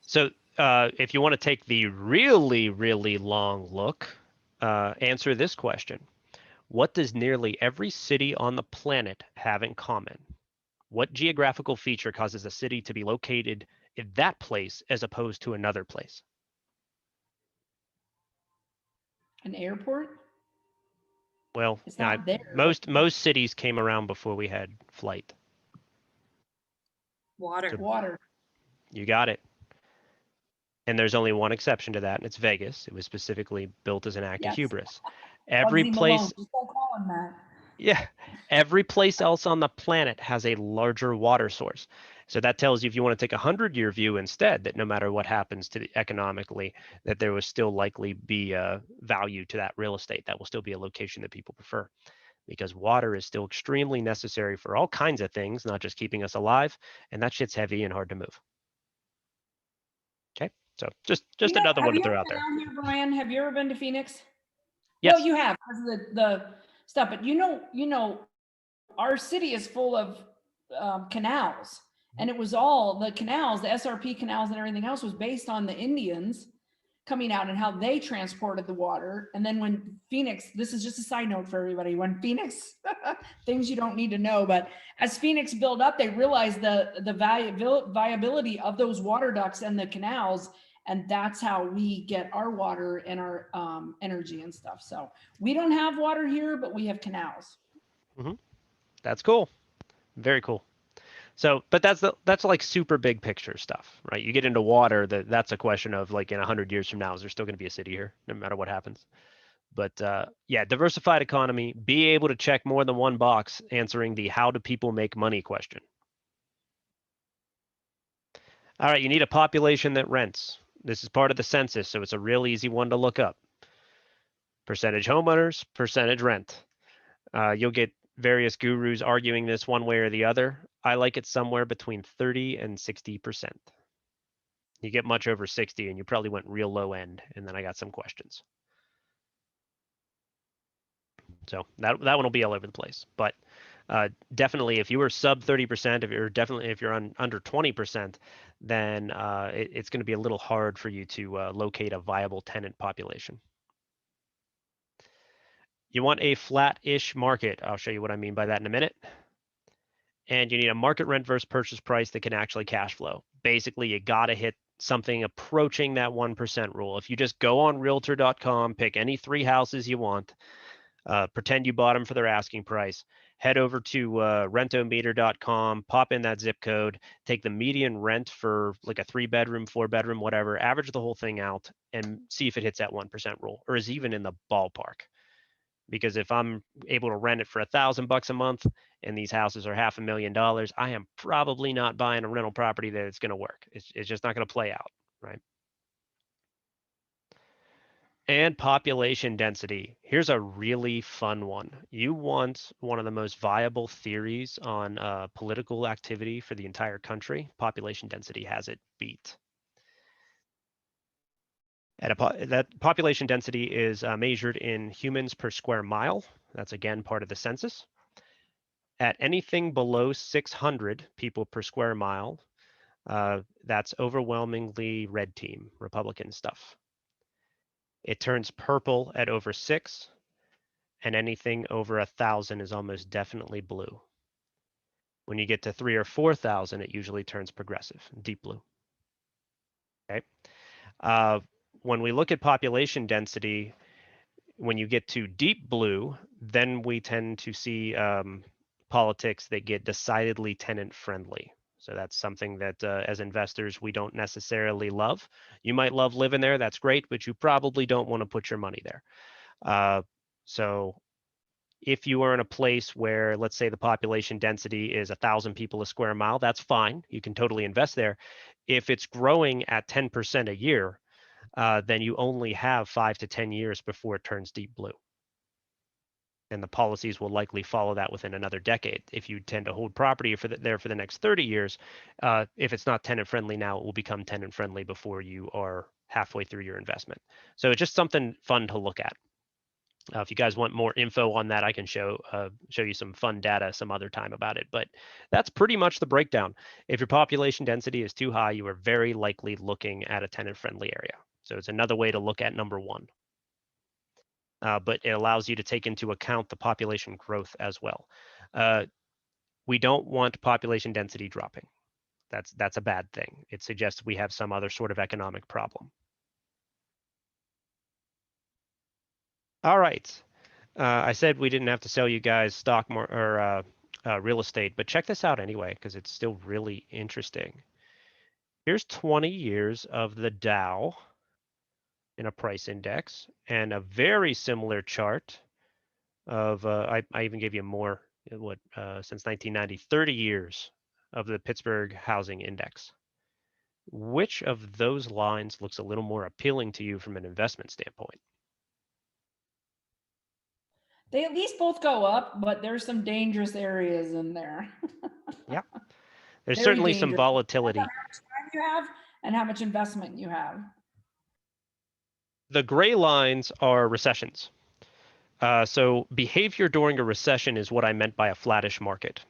So if you want to take the really, really long look, answer this question. What does nearly every city on the planet have in common? What geographical feature causes a city to be located in that place as opposed to another place? An airport? Well, It's not there. most cities came around before we had flight. Water. Water. You got it. And there's only one exception to that, and it's Vegas. It was specifically built as an act of Yes. hubris. Every Bugsy place, Malone, just don't call him that. yeah, every place else on the planet has a larger water source. So that tells you if you want to take a 100-year view instead, that no matter what happens to economically, that there will still likely be a value to that real estate. That will still be a location that people prefer, because water is still extremely necessary for all kinds of things, not just keeping us alive. And that shit's heavy and hard to move. Okay, so just another one to throw out there. Have you ever been out here, Brian? Have you ever been to Phoenix? Yes. Well, you have because of the stuff, but our city is full of canals, and it was all the canals, the SRP canals and everything else was based on the Indians coming out and how they transported the water. And then when Phoenix, this is just a side note for everybody, when Phoenix, things you don't need to know, but as Phoenix built up, they realized the viability of those water ducts and the canals. And that's how we get our water and our energy and stuff. So we don't have water here, but we have canals. That's cool. Very cool. So, but that's like super big picture stuff, right? You get into water, that's a question of like in 100 years from now, is there still going to be a city here, no matter what happens? But yeah, diversified economy, be able to check more than one box answering the how do people make money question. All right, you need a population that rents. This is part of the census, so it's a real easy one to look up. Percentage homeowners, percentage rent. You'll get various gurus arguing this one way or the other. I like it somewhere between 30 and 60%. You get much over 60 and you probably went real low end, and then I got some questions. So that one will be all over the place, but definitely if you were sub 30%, if you're under 20%, then it's going to be a little hard for you to locate a viable tenant population. You want a flat-ish market. I'll show you what I mean by that in a minute. And you need a market rent versus purchase price that can actually cash flow. Basically, you got to hit something approaching that 1% rule. If you just go on realtor.com, pick any 3 houses you want, pretend you bought them for their asking price, head over to rentometer.com, pop in that zip code, take the median rent for like a 3-bedroom, 4-bedroom, whatever, average the whole thing out and see if it hits that 1% rule or is even in the ballpark. Because if I'm able to rent it for $1,000 a month and these houses are $500,000, I am probably not buying a rental property that it's going to work. It's just not going to play out, right? And population density. Here's a really fun one. You want one of the most viable theories on political activity for the entire country. Population density has it beat. That population density is measured in humans per square mile. That's again part of the census. At anything below 600 people per square mile, that's overwhelmingly red team, Republican stuff. It turns purple at over 6, and anything over 1,000 is almost definitely blue. When you get to 3,000 or 4,000, it usually turns progressive, deep blue. Okay. When we look at population density, when you get to deep blue, then we tend to see politics that get decidedly tenant friendly. So that's something that as investors, we don't necessarily love. You might love living there, that's great, but you probably don't want to put your money there. So if you are in a place where, let's say the population density is 1,000 people a square mile, that's fine. You can totally invest there. If it's growing at 10% a year, then you only have 5 to 10 years before it turns deep blue. And the policies will likely follow that within another decade. If you tend to hold property there for the next 30 years, if it's not tenant friendly now, it will become tenant friendly before you are halfway through your investment. So it's just something fun to look at. If you guys want more info on that, I can show you some fun data some other time about it. But that's pretty much the breakdown. If your population density is too high, you are very likely looking at a tenant-friendly area. So it's another way to look at number one. But it allows you to take into account the population growth as well. We don't want population density dropping. That's a bad thing. It suggests we have some other sort of economic problem. All right. I said we didn't have to sell you guys stock or real estate, but check this out anyway, because it's still really interesting. Here's 20 years of the Dow in a price index, and a very similar chart of, I even gave you more, since 1990, 30 years of the Pittsburgh Housing Index. Which of those lines looks a little more appealing to you from an investment standpoint? They at least both go up, but there's some dangerous areas in there. Yeah. There's Very certainly some dangerous. volatility. How much time you have and how much investment you have. The gray lines are recessions. So behavior during a recession is what I meant by a flattish market.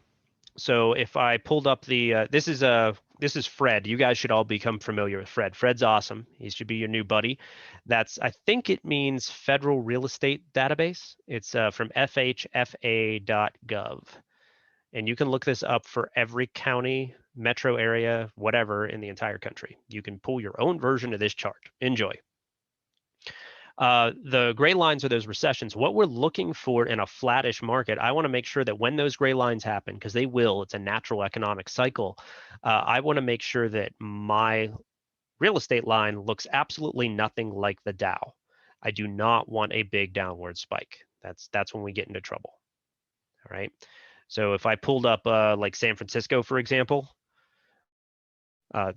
So if I pulled up the, this is Fred. You guys should all become familiar with Fred. Fred's awesome. He should be your new buddy. I think it means Federal Real Estate Database. It's from FHFA.gov. And you can look this up for every county, metro area, whatever in the entire country. You can pull your own version of this chart. Enjoy. The gray lines are those recessions. What we're looking for in a flattish market, I want to make sure that when those gray lines happen, because they will, it's a natural economic cycle, I want to make sure that my real estate line looks absolutely nothing like the Dow. I do not want a big downward spike. That's when we get into trouble. All right. So if I pulled up like San Francisco, for example,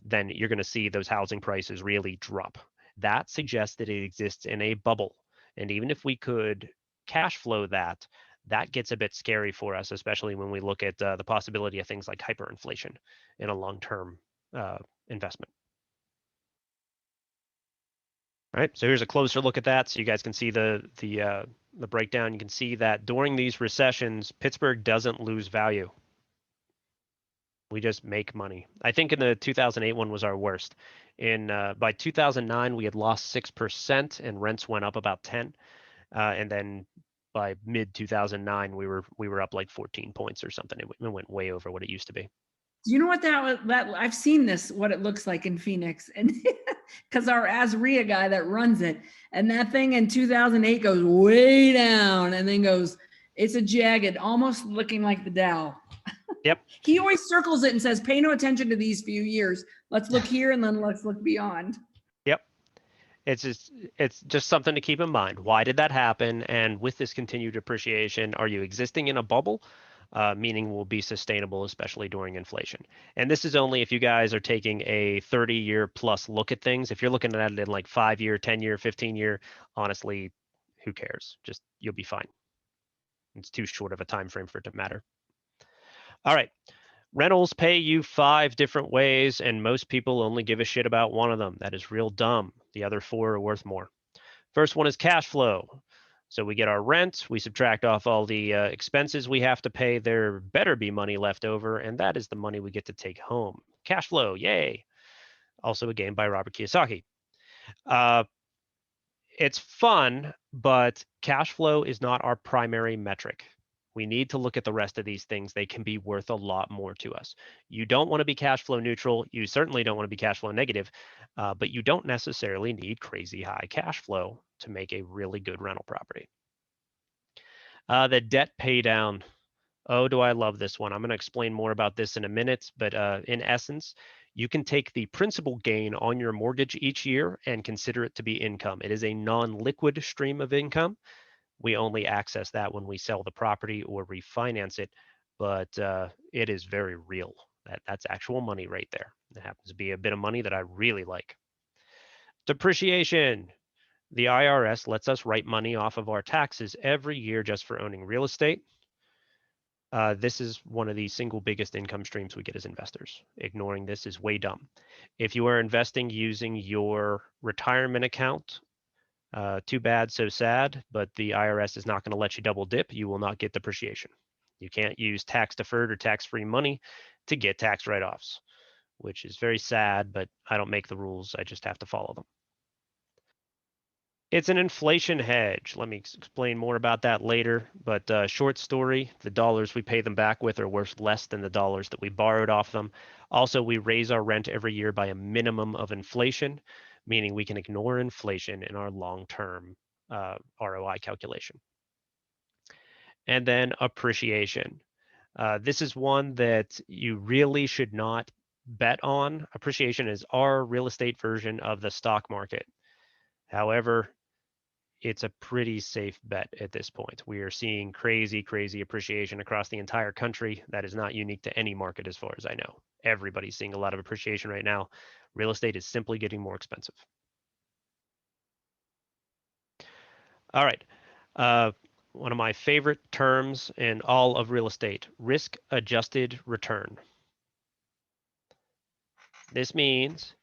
then you're going to see those housing prices really drop. That suggests that it exists in a bubble. And even if we could cash flow that, that gets a bit scary for us, especially when we look at the possibility of things like hyperinflation in a long-term investment. All right, so here's a closer look at that, so you guys can see the breakdown. You can see that during these recessions, Pittsburgh doesn't lose value. We just make money. I think in the 2008 one was our worst. By 2009, we had lost 6% and rents went up about 10. And then by mid 2009, we were up like 14 points or something. It went way over what it used to be. Do you know what that I've seen this, what it looks like in Phoenix, and because our Azria guy that runs it, and that thing in 2008 goes way down and then goes, it's a jagged, almost looking like the Dow. Yep. He always circles it and says, pay no attention to these few years. Let's look here and then let's look beyond. Yep. It's just something to keep in mind. Why did that happen? And with this continued depreciation, are you existing in a bubble? Meaning will be sustainable, especially during inflation. And this is only if you guys are taking a 30-year plus look at things. If you're looking at it in like 5-year, 10-year, 15-year, honestly, who cares? Just you'll be fine. It's too short of a time frame for it to matter. All right. Rentals pay you 5 different ways, and most people only give a shit about one of them. That is real dumb. The other 4 are worth more. First one is cash flow. So we get our rent, we subtract off all the expenses we have to pay. There better be money left over, and that is the money we get to take home. Cash flow, yay. Also a game by Robert Kiyosaki. it's fun, but cash flow is not our primary metric. We need to look at the rest of these things. They can be worth a lot more to us. You don't want to be cash flow neutral. You certainly don't want to be cash flow negative, but you don't necessarily need crazy high cash flow to make a really good rental property. The debt pay down. Oh, do I love this one. I'm going to explain more about this in a minute, but in essence, you can take the principal gain on your mortgage each year and consider it to be income. It is a non-liquid stream of income. We only access that when we sell the property or refinance it, but it is very real. That's actual money right there. It happens to be a bit of money that I really like. Depreciation. The IRS lets us write money off of our taxes every year just for owning real estate. This is one of the single biggest income streams we get as investors. Ignoring this is way dumb. If you are investing using your retirement account, too bad, so sad, but the IRS is not going to let you double dip. You will not get depreciation. You can't use tax deferred or tax-free money to get tax write-offs, which is very sad, but I don't make the rules. I just have to follow them. It's an inflation hedge. Let me explain more about that later, but short story, the dollars we pay them back with are worth less than the dollars that we borrowed off them. Also, we raise our rent every year by a minimum of inflation, meaning we can ignore inflation in our long-term ROI calculation. And then appreciation. This is one that you really should not bet on. Appreciation is our real estate version of the stock market. However, it's a pretty safe bet at this point. We are seeing crazy, crazy appreciation across the entire country. That is not unique to any market as far as I know. Everybody's seeing a lot of appreciation right now. Real estate is simply getting more expensive. All right. One of my favorite terms in all of real estate, risk-adjusted return. This means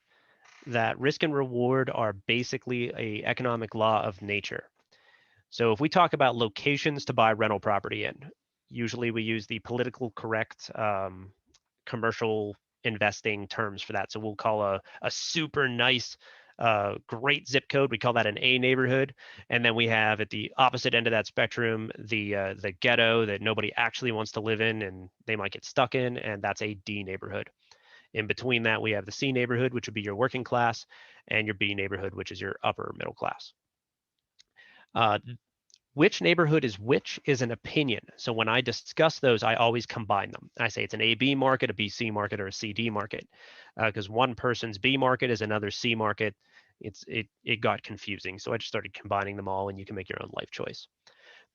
that risk and reward are basically an economic law of nature. So if we talk about locations to buy rental property in, usually we use the political correct commercial investing terms for that. So we'll call a super nice, great zip code, we call that an A neighborhood. And then we have at the opposite end of that spectrum, the ghetto that nobody actually wants to live in and they might get stuck in, and that's a D neighborhood. In between that, we have the C neighborhood, which would be your working class, and your B neighborhood, which is your upper middle class. Which neighborhood is which is an opinion. So when I discuss those, I always combine them. I say it's an AB market, a BC market, or a CD market, because one person's B market is another C market. It got confusing. So I just started combining them all, and you can make your own life choice.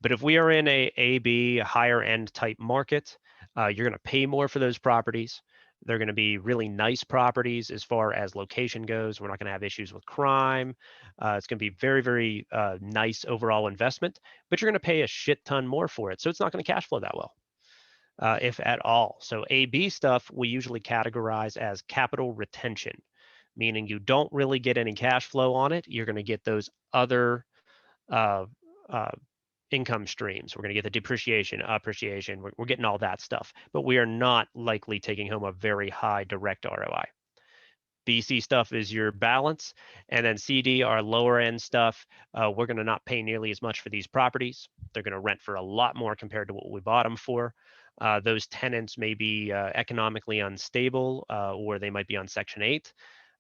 But if we are in a AB, a higher end type market, you're going to pay more for those properties. They're going to be really nice properties as far as location goes. We're not going to have issues with crime. It's going to be very, very nice overall investment, but you're going to pay a shit ton more for it. So it's not going to cash flow that well, if at all. So AB stuff we usually categorize as capital retention, meaning you don't really get any cash flow on it. You're going to get those other income streams. We're going to get the depreciation, appreciation. We're getting all that stuff, but we are not likely taking home a very high direct ROI. BC stuff is your balance, and then CD, our lower end stuff, we're going to not pay nearly as much for these properties. They're going to rent for a lot more compared to what we bought them for. Those tenants may be economically unstable, or they might be on Section 8.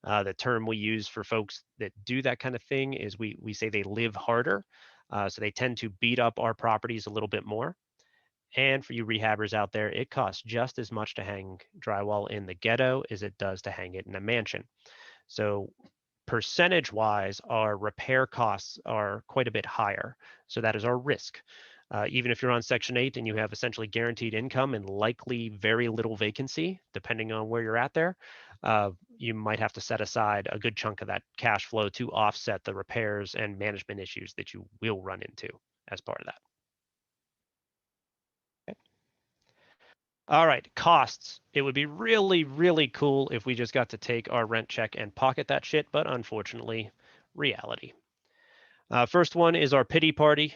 The term we use for folks that do that kind of thing is we say they live harder. So they tend to beat up our properties a little bit more. And for you rehabbers out there, it costs just as much to hang drywall in the ghetto as it does to hang it in a mansion. So percentage-wise, our repair costs are quite a bit higher. So that is our risk. Even if you're on Section 8 and you have essentially guaranteed income and likely very little vacancy, depending on where you're at there, you might have to set aside a good chunk of that cash flow to offset the repairs and management issues that you will run into as part of that. Okay. All right, costs. It would be really, really cool if we just got to take our rent check and pocket that shit, but unfortunately, reality. First one is our pity party.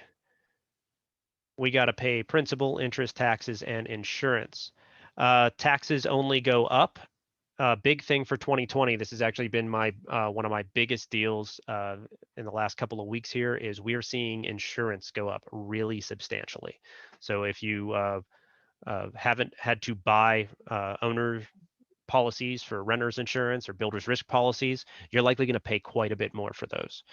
We got to pay principal, interest, taxes, and insurance. Taxes only go up big thing for 2020, this has actually been my one of my biggest deals in the last couple of weeks here, is we're seeing insurance go up really substantially. So if you haven't had to buy owner policies for renters insurance or builders risk policies, you're likely going to pay quite a bit more for those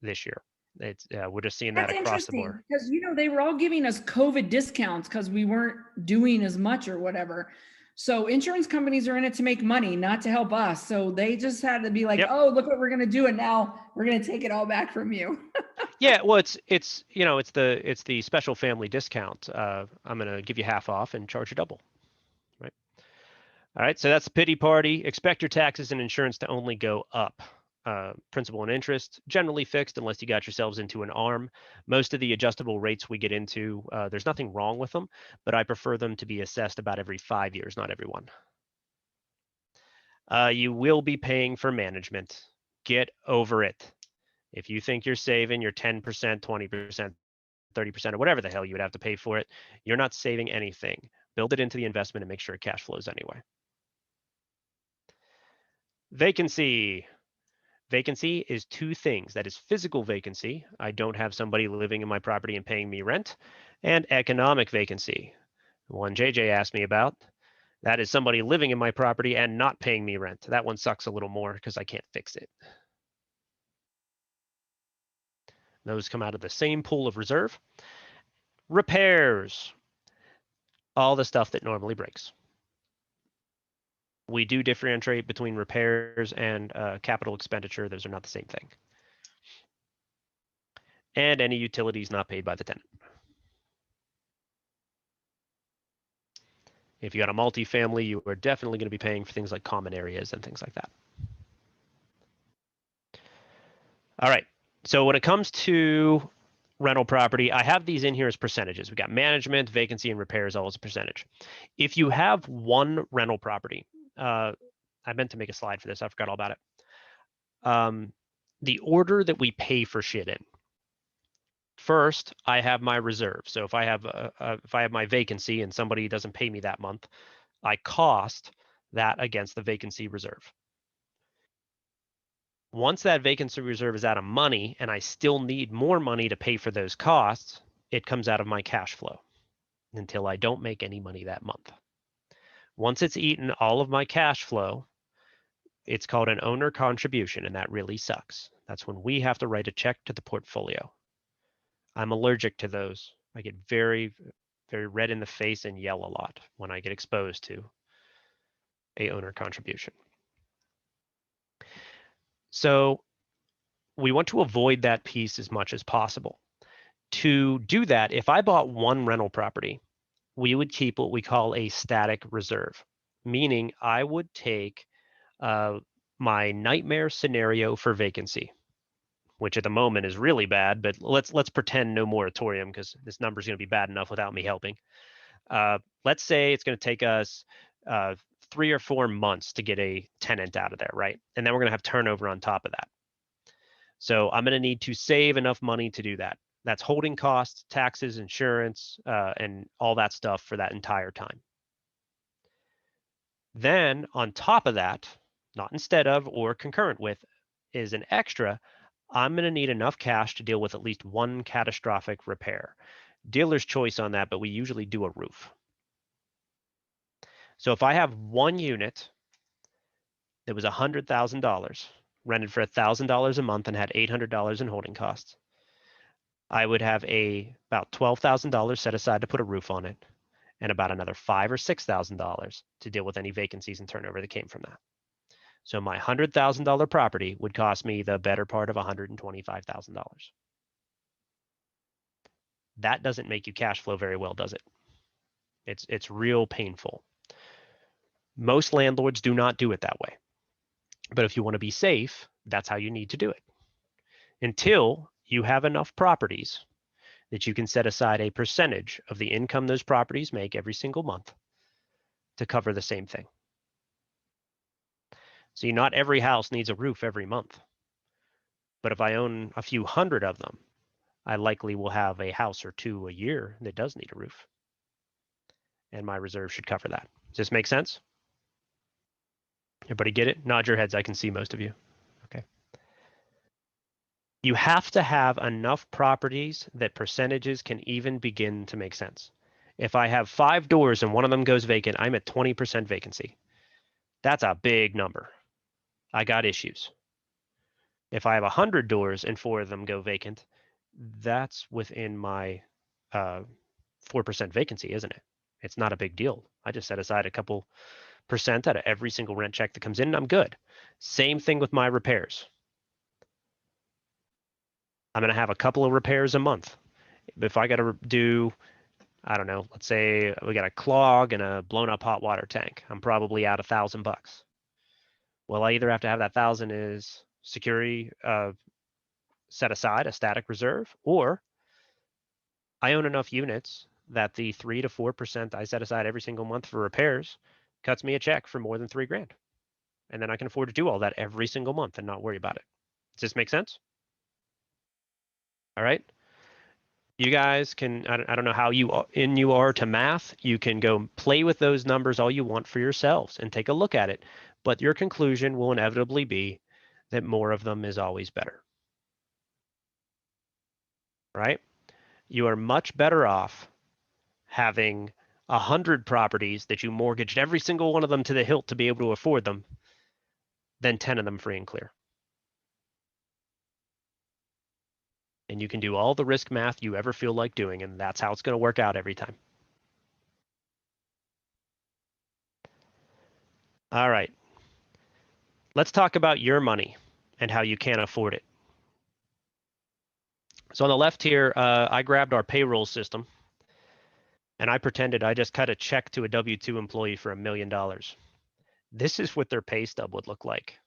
this year. It's we're just seeing that That's across the board. interesting because, you know, they were all giving us COVID discounts because we weren't doing as much or whatever. So insurance companies are in it to make money, not to help us. So they just had to be like, Yep. oh, look what we're going to do. And now we're going to take it all back from you. Yeah, well, it's you know, it's the special family discount. I'm going to give you half off and charge you double. Right. All right, so that's the pity party. Expect your taxes and insurance to only go up. Principal and interest generally fixed unless you got yourselves into an ARM. Most of the adjustable rates we get into, there's nothing wrong with them, but I prefer them to be assessed about every 5 years, not every one. You will be paying for management. Get over it. If you think you're saving your 10%, 20%, 30%, or whatever the hell you would have to pay for it, you're not saving anything. Build it into the investment and make sure it cash flows anyway. Vacancy. Vacancy is two things. That is physical vacancy. I don't have somebody living in my property and paying me rent. And economic vacancy, the one JJ asked me about. That is somebody living in my property and not paying me rent. That one sucks a little more because I can't fix it. Those come out of the same pool of reserve. Repairs. All the stuff that normally breaks. We do differentiate between repairs and capital expenditure. Those are not the same thing. And any utilities not paid by the tenant. If you got a multifamily, you are definitely going to be paying for things like common areas and things like that. All right. So when it comes to rental property, I have these in here as percentages. We got management, vacancy, and repairs all as a percentage. If you have one rental property, I meant to make a slide for this. I forgot all about it. The order that we pay for shit in. First, I have my reserve. So if I have my vacancy and somebody doesn't pay me that month, I cost that against the vacancy reserve. Once that vacancy reserve is out of money and I still need more money to pay for those costs, it comes out of my cash flow until I don't make any money that month. Once it's eaten all of my cash flow, it's called an owner contribution, and that really sucks. That's when we have to write a check to the portfolio. I'm allergic to those. I get very, very red in the face and yell a lot when I get exposed to a owner contribution. So we want to avoid that piece as much as possible. To do that, if I bought one rental property, we would keep what we call a static reserve, meaning I would take my nightmare scenario for vacancy, which at the moment is really bad, but let's pretend no moratorium because this number is going to be bad enough without me helping. Let's say it's going to take us 3 or 4 months to get a tenant out of there, right? And then we're going to have turnover on top of that. So I'm going to need to save enough money to do that. That's holding costs, taxes, insurance, and all that stuff for that entire time. Then on top of that, not instead of or concurrent with, is an extra. I'm going to need enough cash to deal with at least one catastrophic repair. Dealer's choice on that, but we usually do a roof. So if I have one unit that was $100,000, rented for $1,000 a month and had $800 in holding costs, I would have about $12,000 set aside to put a roof on it, and about another $5,000 or $6,000 to deal with any vacancies and turnover that came from that. So my $100,000 property would cost me the better part of $125,000. That doesn't make you cash flow very well, does it? It's real painful. Most landlords do not do it that way. But if you want to be safe, that's how you need to do it. Until you have enough properties that you can set aside a percentage of the income those properties make every single month to cover the same thing. See, not every house needs a roof every month. But if I own a few hundred of them, I likely will have a house or two a year that does need a roof. And my reserve should cover that. Does this make sense? Everybody get it? Nod your heads. I can see most of you. Okay. You have to have enough properties that percentages can even begin to make sense. If I have 5 doors and one of them goes vacant, I'm at 20% vacancy. That's a big number. I got issues. If I have 100 doors and 4 of them go vacant, that's within my 4% vacancy, isn't it? It's not a big deal. I just set aside a couple percent out of every single rent check that comes in and I'm good. Same thing with my repairs. I'm going to have a couple of repairs a month. If I got to do, I don't know, let's say we got a clog and a blown up hot water tank, I'm probably out $1,000. Well, I either have to have that 1,000 is security set aside, a static reserve, or I own enough units that the 3 to 4% I set aside every single month for repairs cuts me a check for more than $3,000. And then I can afford to do all that every single month and not worry about it. Does this make sense? All right. You guys can, I don't know how you are to math. You can go play with those numbers all you want for yourselves and take a look at it. But your conclusion will inevitably be that more of them is always better. Right? You are much better off having 100 properties that you mortgaged every single one of them to the hilt to be able to afford them than 10 of them free and clear. And you can do all the risk math you ever feel like doing, and that's how it's going to work out every time. All right. Let's talk about your money and how you can't afford it. So on the left here, I grabbed our payroll system, and I pretended I just cut a check to a W-2 employee for $1 million. This is what their pay stub would look like.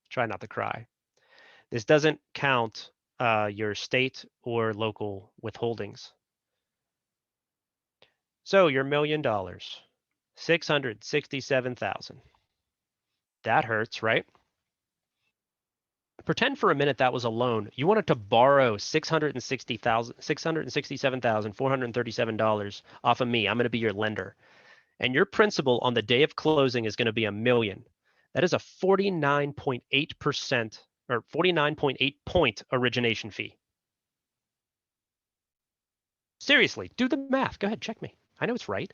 Try not to cry. This doesn't count your state or local withholdings. So your $1 million, 667,000. That hurts, right? Pretend for a minute that was a loan. You wanted to borrow $667,437 off of me. I'm going to be your lender. And your principal on the day of closing is going to be $1 million. That is a 49.8% or 49.8 point origination fee. Seriously, do the math. Go ahead, check me. I know it's right.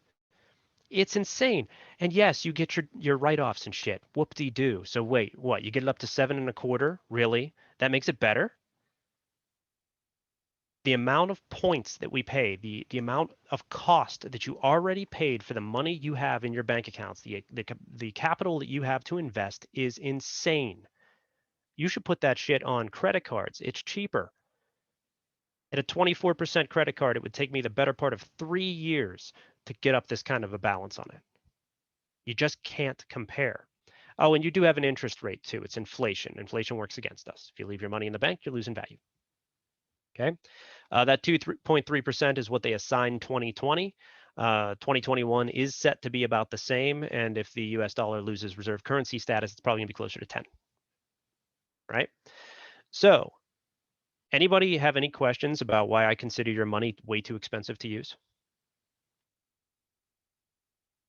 It's insane. And yes, you get your write-offs and shit. Whoop-de-doo. So wait, what? You get it up to 7.25? Really? That makes it better? The amount of points that we pay, the amount of cost that you already paid for the money you have in your bank accounts, the capital that you have to invest is insane. You should put that shit on credit cards. It's cheaper. At a 24% credit card, it would take me the better part of 3 years to get up this kind of a balance on it. You just can't compare. Oh, and you do have an interest rate too. It's inflation. Inflation works against us. If you leave your money in the bank, you're losing value. Okay. That 2.3% is what they assigned 2020. 2021 is set to be about the same. And if the US dollar loses reserve currency status, it's probably gonna be closer to 10. Right? So anybody have any questions about why I consider your money way too expensive to use?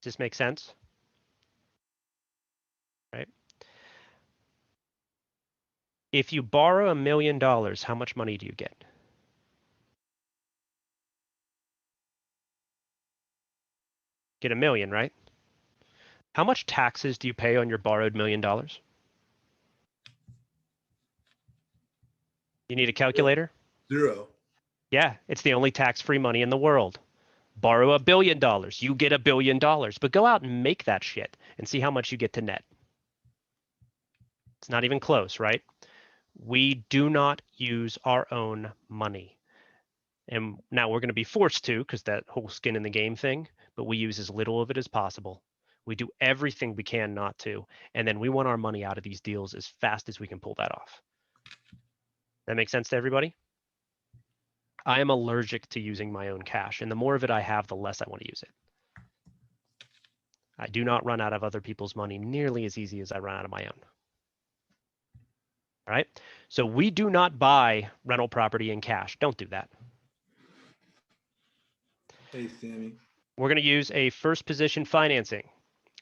Does this make sense? Right? If you borrow $1 million, how much money do you get? Get $1 million, right? How much taxes do you pay on your borrowed $1 million? You need a calculator? 0. Yeah, it's the only tax-free money in the world. Borrow $1 billion, you get $1 billion, but go out and make that shit and see how much you get to net. It's not even close, right? We do not use our own money. And now we're going to be forced to, because that whole skin in the game thing, but we use as little of it as possible. We do everything we can not to. And then we want our money out of these deals as fast as we can pull that off. That makes sense to everybody? I am allergic to using my own cash, and the more of it I have, the less I want to use it. I do not run out of other people's money nearly as easy as I run out of my own. All right? So we do not buy rental property in cash. Don't do that. Hey, Sammy. We're going to use a first position financing.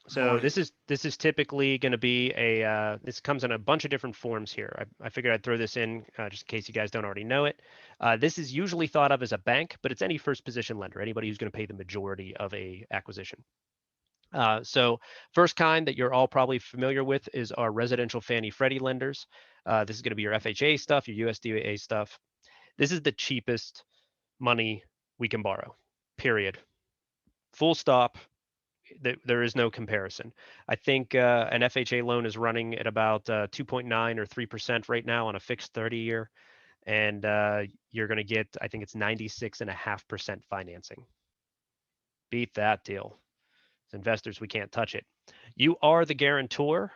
So this is typically going to be this comes in a bunch of different forms here. I figured I'd throw this in just in case you guys don't already know it. This is usually thought of as a bank, but it's any first position lender, anybody who's going to pay the majority of a acquisition. So first kind that you're all probably familiar with is our residential Fannie Freddie lenders. This is going to be your FHA stuff, your USDA stuff. This is the cheapest money we can borrow, period. Full stop. There is no comparison. I think an FHA loan is running at about 2.9 or 3% right now on a fixed 30-year, and you're going to get, I think it's 96.5% financing. Beat that deal. As investors, we can't touch it. You are the guarantor,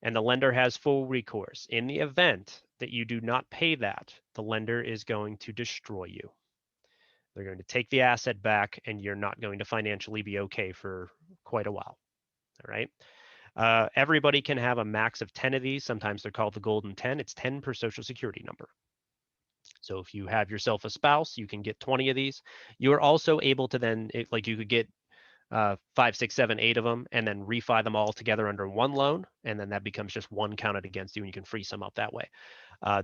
and the lender has full recourse. In the event that you do not pay that, the lender is going to destroy you. They're going to take the asset back, and you're not going to financially be okay for quite a while. All right. Everybody can have a max of 10 of these. Sometimes they're called the golden 10. It's 10 per social security number. So if you have yourself a spouse, you can get 20 of these. You're also able to then, like you could get 5, 6, 7, 8 of them, and then refi them all together under one loan, and then that becomes just one counted against you, and you can free some up that way.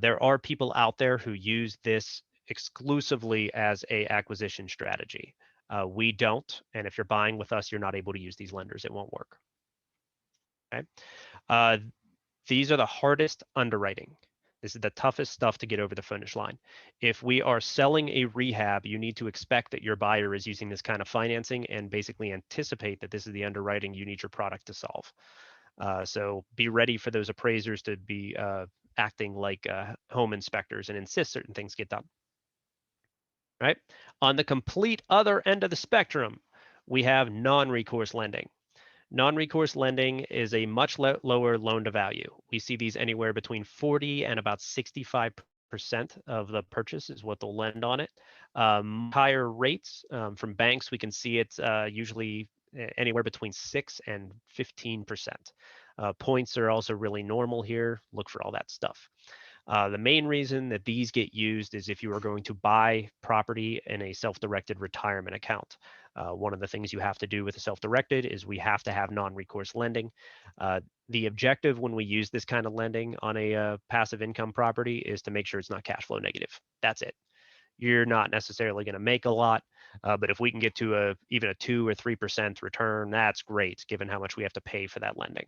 There are people out there who use this exclusively as a acquisition strategy. We don't, and if you're buying with us, you're not able to use these lenders. It won't work. Okay. These are the hardest underwriting. This is the toughest stuff to get over the finish line. If we are selling a rehab, you need to expect that your buyer is using this kind of financing and basically anticipate that this is the underwriting you need your product to solve. So be ready for those appraisers to be acting like home inspectors and insist certain things get done. Right? On the complete other end of the spectrum, we have non-recourse lending. Non-recourse lending is a much lower loan to value. We see these anywhere between 40 and about 65% of the purchase is what they'll lend on it. Higher rates from banks, we can see it usually anywhere between 6 and 15%. Points are also really normal here. Look for all that stuff. The main reason that these get used is if you are going to buy property in a self-directed retirement account. One of the things you have to do with a self-directed is we have to have non-recourse lending. The objective when we use this kind of lending on a passive income property is to make sure it's not cash flow negative. That's it. You're not necessarily going to make a lot, but if we can get to even a 2 or 3% return, that's great given how much we have to pay for that lending.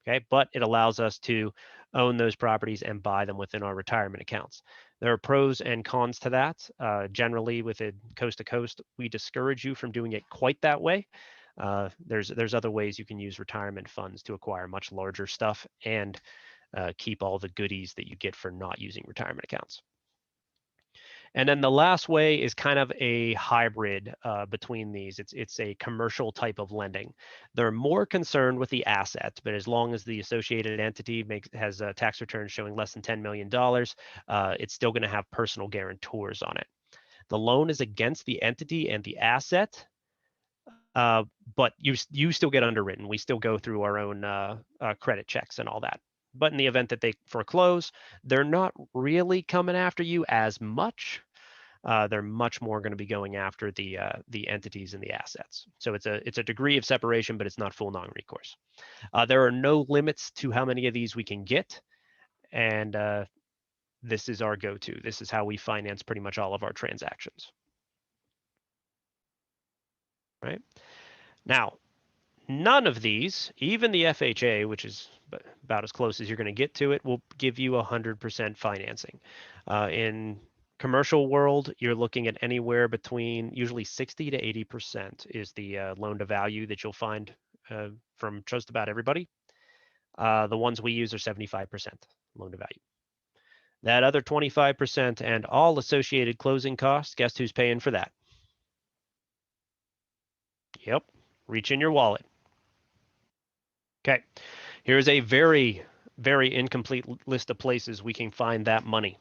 Okay, but it allows us to own those properties and buy them within our retirement accounts. There are pros and cons to that. Generally, with it coast to coast, we discourage you from doing it quite that way. There's other ways you can use retirement funds to acquire much larger stuff and keep all the goodies that you get for not using retirement accounts. And then the last way is kind of a hybrid between these. It's a commercial type of lending. They're more concerned with the asset, but as long as the associated entity has a tax return showing less than $10 million, it's still going to have personal guarantors on it. The loan is against the entity and the asset, but you still get underwritten. We still go through our own credit checks and all that. But in the event that they foreclose, they're not really coming after you as much. They're much more going to be going after the entities and the assets. So it's a degree of separation, but it's not full non-recourse. There are no limits to how many of these we can get, and this is our go-to. This is how we finance pretty much all of our transactions. Right now, none of these, even the FHA, which is about as close as you're going to get to it, will give you 100% financing. In commercial world, you're looking at anywhere between usually 60 to 80% is the loan to value that you'll find from just about everybody. The ones we use are 75% loan to value. That other 25% and all associated closing costs, guess who's paying for that? Yep, reach in your wallet. Okay, here's a very, very incomplete list of places we can find that money.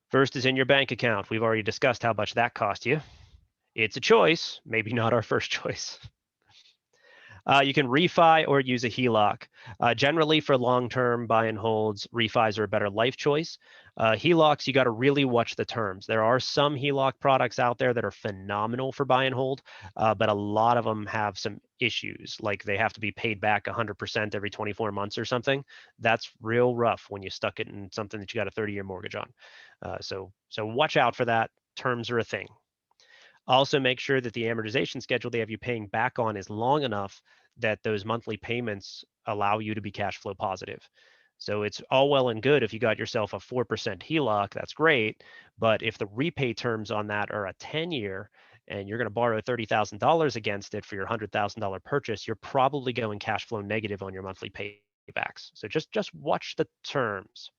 First is in your bank account. We've already discussed how much that cost you. It's a choice, maybe not our first choice. You can refi or use a HELOC. Generally, for long-term buy and holds, refis are a better life choice. HELOCs, you got to really watch the terms. There are some HELOC products out there that are phenomenal for buy and hold, but a lot of them have some issues, like they have to be paid back 100% every 24 months or something. That's real rough when you stuck it in something that you got a 30-year mortgage on. So watch out for that. Terms are a thing. Also, make sure that the amortization schedule they have you paying back on is long enough that those monthly payments allow you to be cash flow positive. So it's all well and good if you got yourself a 4% HELOC, that's great. But if the repay terms on that are a 10-year and you're going to borrow $30,000 against it for your $100,000 purchase, you're probably going cash flow negative on your monthly paybacks. So just watch the terms.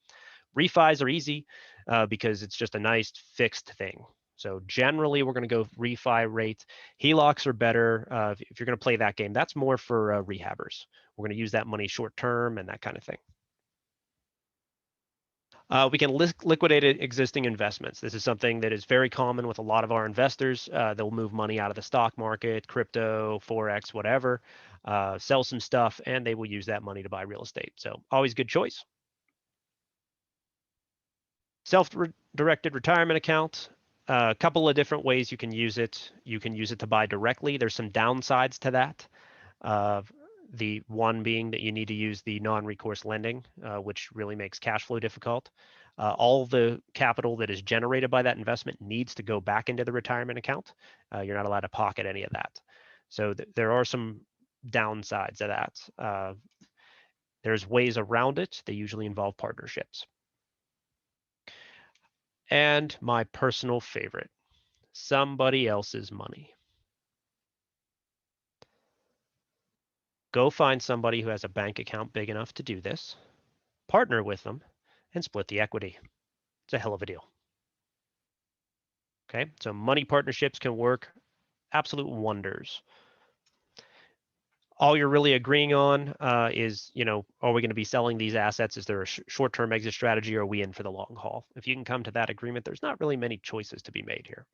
Refis are easy because it's just a nice fixed thing. So generally, we're going to go refi rate. HELOCs are better if you're going to play that game. That's more for rehabbers. We're going to use that money short term and that kind of thing. We can liquidate existing investments. This is something that is very common with a lot of our investors. They'll move money out of the stock market, crypto, Forex, whatever, sell some stuff, and they will use that money to buy real estate. So always good choice. Self-directed retirement account. A couple of different ways you can use it. You can use it to buy directly. There's some downsides to that. The one being that you need to use the non-recourse lending, which really makes cash flow difficult. All the capital that is generated by that investment needs to go back into the retirement account. You're not allowed to pocket any of that. So there are some downsides of that. There's ways around it. They usually involve partnerships. And my personal favorite, somebody else's money. Go find somebody who has a bank account big enough to do this, partner with them, and split the equity. It's a hell of a deal. Okay, so money partnerships can work absolute wonders. All you're really agreeing on is, are we going to be selling these assets? Is there a short-term exit strategy, or are we in for the long haul? If you can come to that agreement, there's not really many choices to be made here.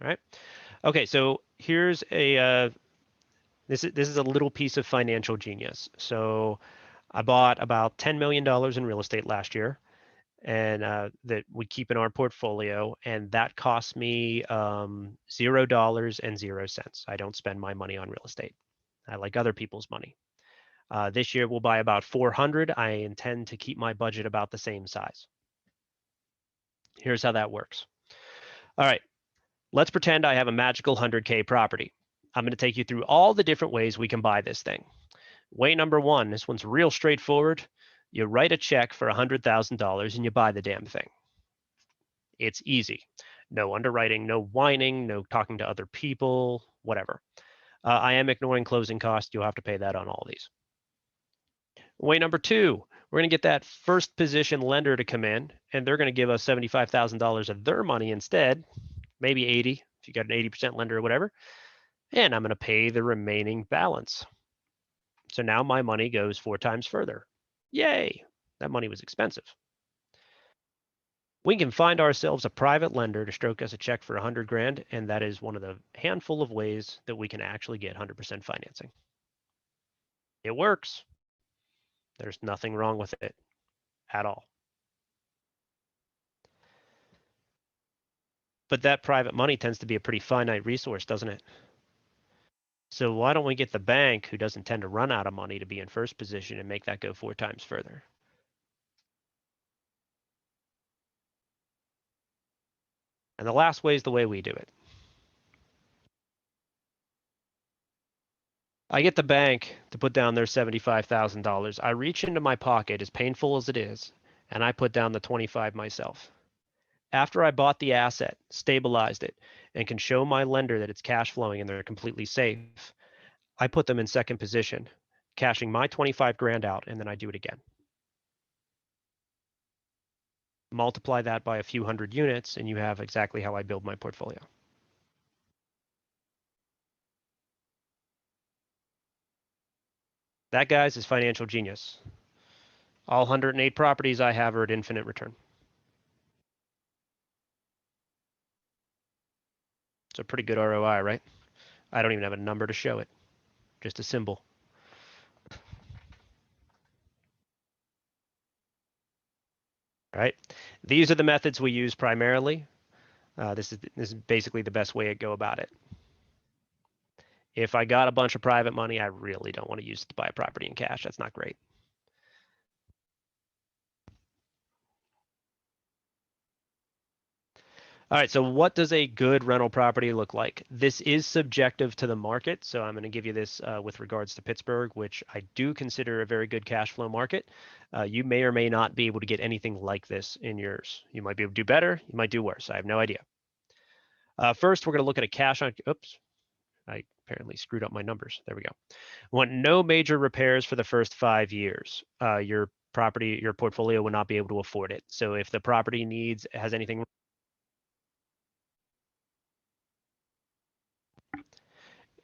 All right. Okay, so here's a this is a little piece of financial genius. So I bought about $10 million in real estate last year, and that we keep in our portfolio, and that cost me $0.00. I don't spend my money on real estate. I like other people's money. This year we'll buy about 400. I intend to keep my budget about the same size. Here's how that works. All right, let's pretend I have a magical 100K property. I'm going to take you through all the different ways we can buy this thing. Way number one, this one's real straightforward. You write a check for $100,000 and you buy the damn thing. It's easy. No underwriting, no whining, no talking to other people, whatever. I am ignoring closing costs. You'll have to pay that on all of these. Way number two, we're going to get that first position lender to come in, and they're going to give us $75,000 of their money instead, maybe 80 if you got an 80% lender or whatever, and I'm going to pay the remaining balance. So now my money goes 4 times further. Yay, that money was expensive. We can find ourselves a private lender to stroke us a check for 100 grand, and that is one of the handful of ways that we can actually get 100% financing. It works. There's nothing wrong with it at all. But that private money tends to be a pretty finite resource, doesn't it? So why don't we get the bank, who doesn't tend to run out of money, to be in first position and make that go 4 times further? And the last way is the way we do it. I get the bank to put down their $75,000. I reach into my pocket, as painful as it is, and I put down the 25 myself. After I bought the asset, stabilized it, and can show my lender that it's cash flowing and they're completely safe, I put them in second position, cashing my 25 grand out, and then I do it again. Multiply that by a few hundred units, and you have exactly how I build my portfolio. That, guys, is financial genius. All 108 properties I have are at infinite return. It's a pretty good ROI, right? I don't even have a number to show it. just a symbol. All right, these are the methods we use primarily. This is basically the best way to go about it. If I got a bunch of private money, I really don't want to use it to buy a property in cash. That's not great. All right, so what does a good rental property look like? This is subjective to the market, so I'm going to give you this with regards to Pittsburgh, which I do consider a very good cash flow market. You may or may not be able to get anything like this in yours. You might be able to do better, you might do worse. I have no idea. First, we're going to look at a cash on, oops, I apparently screwed up my numbers. There we go. Want no major repairs for the first 5 years. Your property, your portfolio will not be able to afford it. So if the property has anything,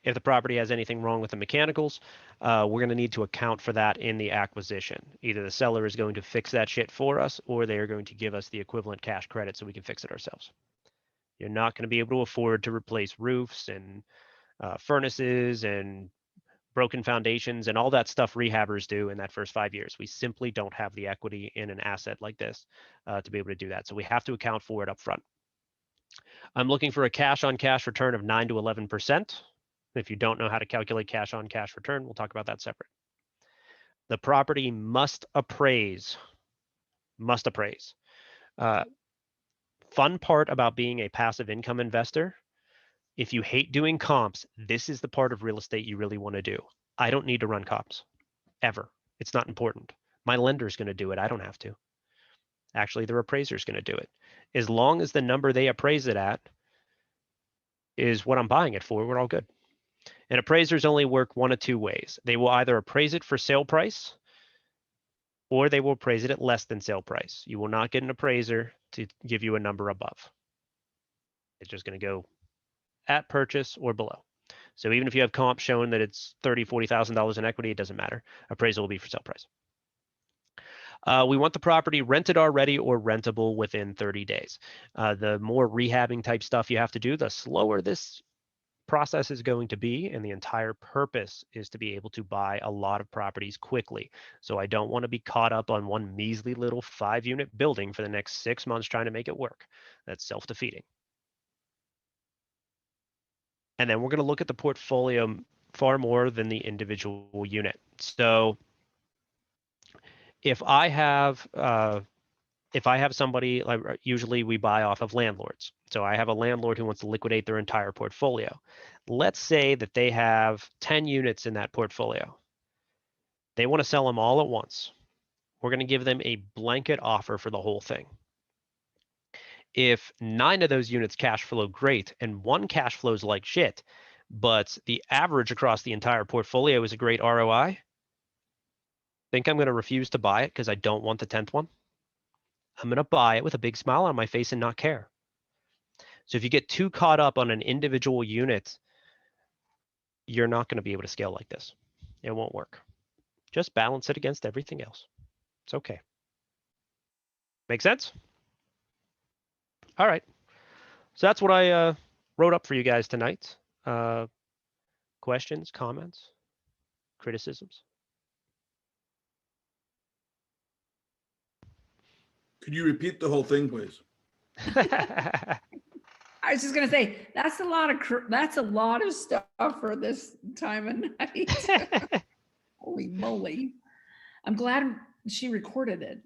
if the property has anything wrong with the mechanicals, we're going to need to account for that in the acquisition. Either the seller is going to fix that shit for us, or they are going to give us the equivalent cash credit so we can fix it ourselves. You're not going to be able to afford to replace roofs and furnaces and broken foundations and all that stuff rehabbers do in that first 5 years. We simply don't have the equity in an asset like this to be able to do that. So we have to account for it up front. I'm looking for a cash on cash return of 9 to 11%. If you don't know how to calculate cash on cash return, we'll talk about that separate. The property must appraise. Must appraise. Fun part about being a passive income investor, if you hate doing comps, this is the part of real estate you really want to do. I don't need to run comps, ever. It's not important. My lender's going to do it. I don't have to. Actually, their appraiser's going to do it. As long as the number they appraise it at is what I'm buying it for, we're all good. And appraisers only work one of two ways. They will either appraise it for sale price, or they will appraise it at less than sale price. You will not get an appraiser to give you a number above. It's just going to go at purchase or below. So even if you have comp showing that it's $30,000, $40,000 in equity, it doesn't matter. Appraisal will be for sale price. We want the property rented already or rentable within 30 days. The more rehabbing type stuff you have to do, the slower this process is going to be, and the entire purpose is to be able to buy a lot of properties quickly. So I don't want to be caught up on one measly little 5-unit building for the next 6 months trying to make it work. That's self-defeating. And then we're going to look at the portfolio far more than the individual unit. So if I have somebody, like usually we buy off of landlords. So I have a landlord who wants to liquidate their entire portfolio. Let's say that they have 10 units in that portfolio. They want to sell them all at once. We're going to give them a blanket offer for the whole thing. If 9 of those units cash flow great and 1 cash flows like shit, but the average across the entire portfolio is a great ROI, think I'm going to refuse to buy it because I don't want the 10th one? I'm going to buy it with a big smile on my face and not care. So if you get too caught up on an individual unit, you're not going to be able to scale like this. It won't work. Just balance it against everything else. It's okay. Make sense? All right. So that's what I wrote up for you guys tonight. Questions, comments, criticisms? Could you repeat the whole thing, please? I was just gonna say that's a lot of stuff for this time of night. Holy moly! I'm glad she recorded it.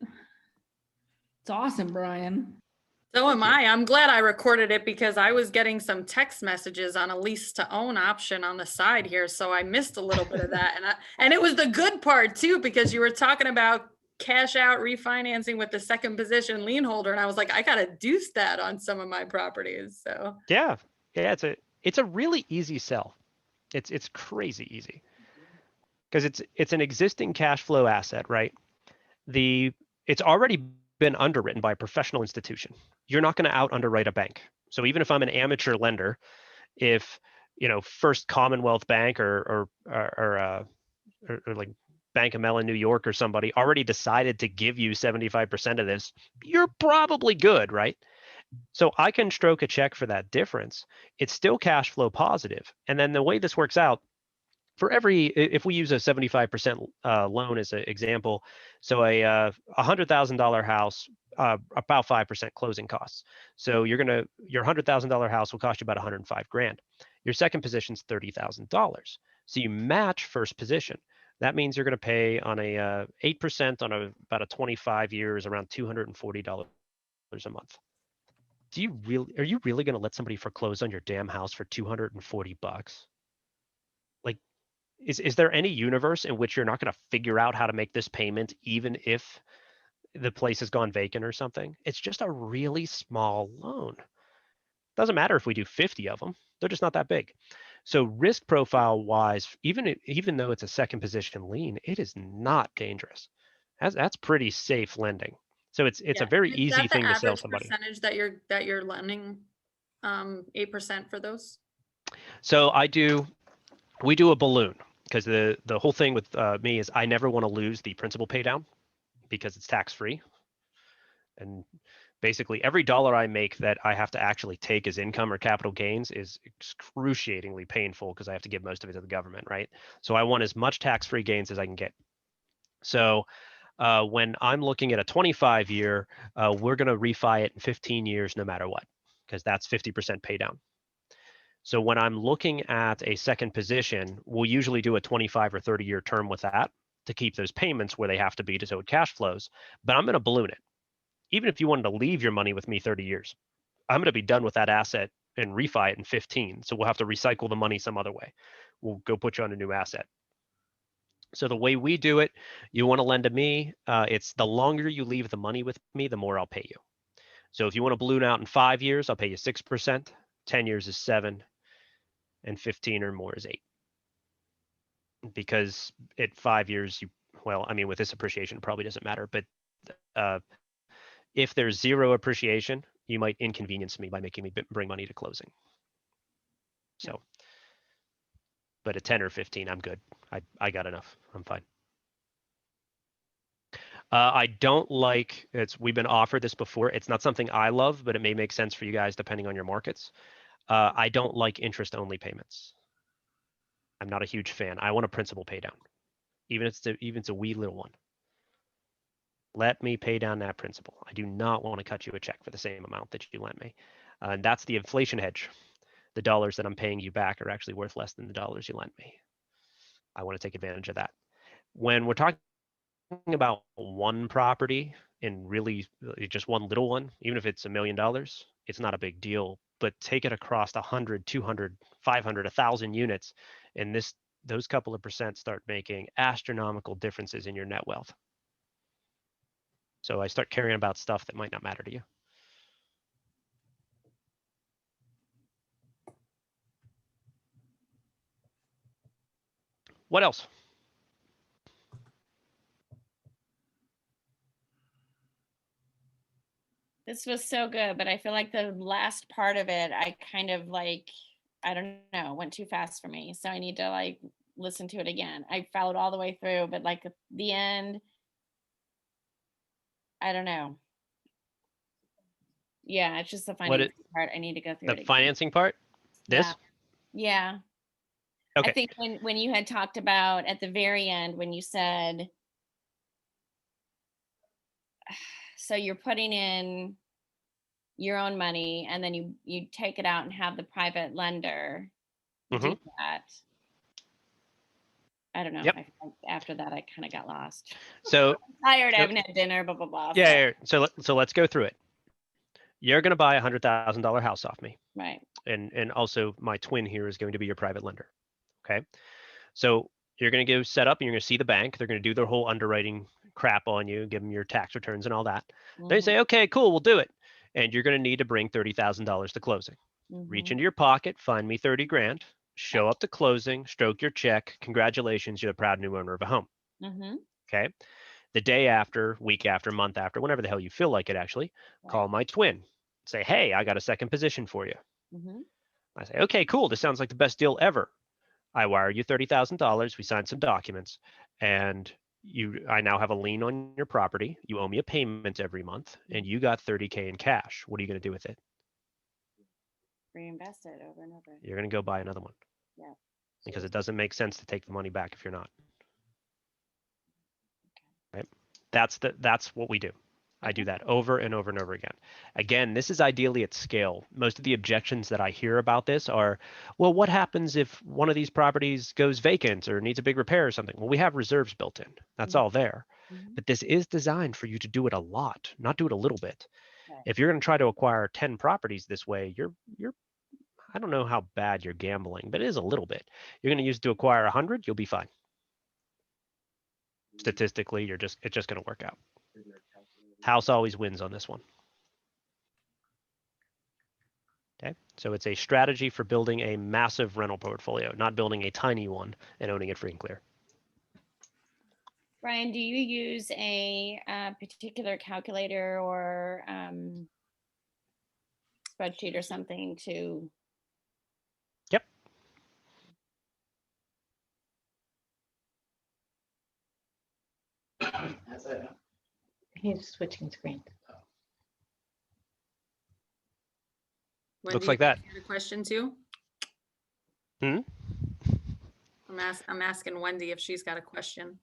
It's awesome, Brian. So am I. I'm glad I recorded it because I was getting some text messages on a lease to own option on the side here. So I missed a little bit of that. And it was the good part too, because you were talking about cash out refinancing with the second position lien holder. And I was like, I got to deuce that on some of my properties. So yeah, it's a really easy sell. It's crazy easy because it's an existing cash flow asset, right? It's already been underwritten by a professional institution. You're not going to out underwrite a bank. So even if I'm an amateur lender, if First Commonwealth Bank or like Bank of Mellon, New York or somebody already decided to give you 75% of this, you're probably good, right? So I can stroke a check for that difference. It's still cash flow positive. And then the way this works out, for every, if we use a 75% loan as an example, so a $100,000 house, about 5% closing costs. So your $100,000 house will cost you about 105 grand. Your second position is $30,000. So you match first position. That means you're going to pay on a 8% on about a 25 years, around $240 a month. Are you really going to let somebody foreclose on your damn house for 240 bucks? Like, is there any universe in which you're not going to figure out how to make this payment even if the place has gone vacant or something? It's just a really small loan. Doesn't matter if we do 50 of them, they're just not that big. So risk profile wise, even though it's a second position lien, it is not dangerous. That's pretty safe lending. So it's a very easy thing to sell somebody. Percentage that you're lending 8% for those? So we do a balloon, because the whole thing with me is I never want to lose the principal pay down because it's tax free. And basically every dollar I make that I have to actually take as income or capital gains is excruciatingly painful because I have to give most of it to the government, right? So I want as much tax-free gains as I can get. So when I'm looking at a 25 year, we're going to refi it in 15 years no matter what, because that's 50% pay down. So when I'm looking at a second position, we'll usually do a 25 or 30 year term with that to keep those payments where they have to be to so it cash flows, but I'm going to balloon it. Even if you wanted to leave your money with me 30 years, I'm going to be done with that asset and refi it in 15. So we'll have to recycle the money some other way. We'll go put you on a new asset. So the way we do it, you want to lend to me, it's the longer you leave the money with me, the more I'll pay you. So if you want to balloon out in 5 years, I'll pay you 6%, 10 years is 7, and 15 or more is 8. Because at 5 years, well, I mean, with this appreciation, it probably doesn't matter, but if there's zero appreciation, you might inconvenience me by making me bring money to closing. So, but at 10 or 15, I'm good. I got enough. I'm fine. I don't like, we've been offered this before. It's not something I love, but it may make sense for you guys depending on your markets. I don't like interest only payments. I'm not a huge fan. I want a principal pay down, even if it's a wee little one. Let me pay down that principal. I do not want to cut you a check for the same amount that you lent me. And that's the inflation hedge. The dollars that I'm paying you back are actually worth less than the dollars you lent me. I want to take advantage of that. When we're talking about one property and really just one little one, even if it's $1 million, it's not a big deal. But take it across 100, 200, 500, 1,000 units, and those couple of percent start making astronomical differences in your net wealth. So I start caring about stuff that might not matter to you. What else? This was so good, but I feel like the last part of it, I kind of like, I don't know, went too fast for me. So I need to like listen to it again. I followed all the way through, but like at the end, I don't know. Yeah, it's just the financing part. I need to go through it again. The financing part? This? Yeah. Okay. I think when you had talked about at the very end, when you said, so you're putting in your own money and then you take it out and have the private lender do that. I don't know. Yep. After that, I kind of got lost. So I'm tired. I haven't had dinner, blah, blah, blah. Yeah. So let's go through it. You're going to buy a $100,000 house off me. Right. And also my twin here is going to be your private lender. Okay. So you're going to go set up and you're going to see the bank. They're going to do their whole underwriting crap on you, give them your tax returns and all that. They say, okay, cool, we'll do it. And you're going to need to bring $30,000 to closing. Reach into your pocket, find me 30 grand, show up to closing, stroke your check. Congratulations, you're the proud new owner of a home. Okay. The day after, week after, month after, whenever the hell you feel like it, actually, call my twin. Say, hey, I got a second position for you. I say, okay, cool. This sounds like the best deal ever. I wire you $30,000. We sign some documents, and I now have a lien on your property. You owe me a payment every month, and you got $30K in cash. What are you going to do with it? Reinvest it over and over. You're going to go buy another one. Yeah. because it doesn't make sense to take the money back if you're not. Right? That's what we do. I do that over and over and over again. Again, this is ideally at scale. Most of the objections that I hear about this are, well, what happens if one of these properties goes vacant or needs a big repair or something? Well, we have reserves built in. That's all there. But this is designed for you to do it a lot, not do it a little bit. Right. If you're going to try to acquire 10 properties this way, you're I don't know how bad you're gambling, but it is a little bit. You're going to use it to acquire 100, you'll be fine. Statistically, it's just going to work out. House always wins on this one. Okay, so it's a strategy for building a massive rental portfolio, not building a tiny one and owning it free and clear. Brian, do you use a particular calculator or spreadsheet or something to? Yep. He's switching screens. Looks like that. The question too. Hmm? I'm asking Wendy if she's got a question.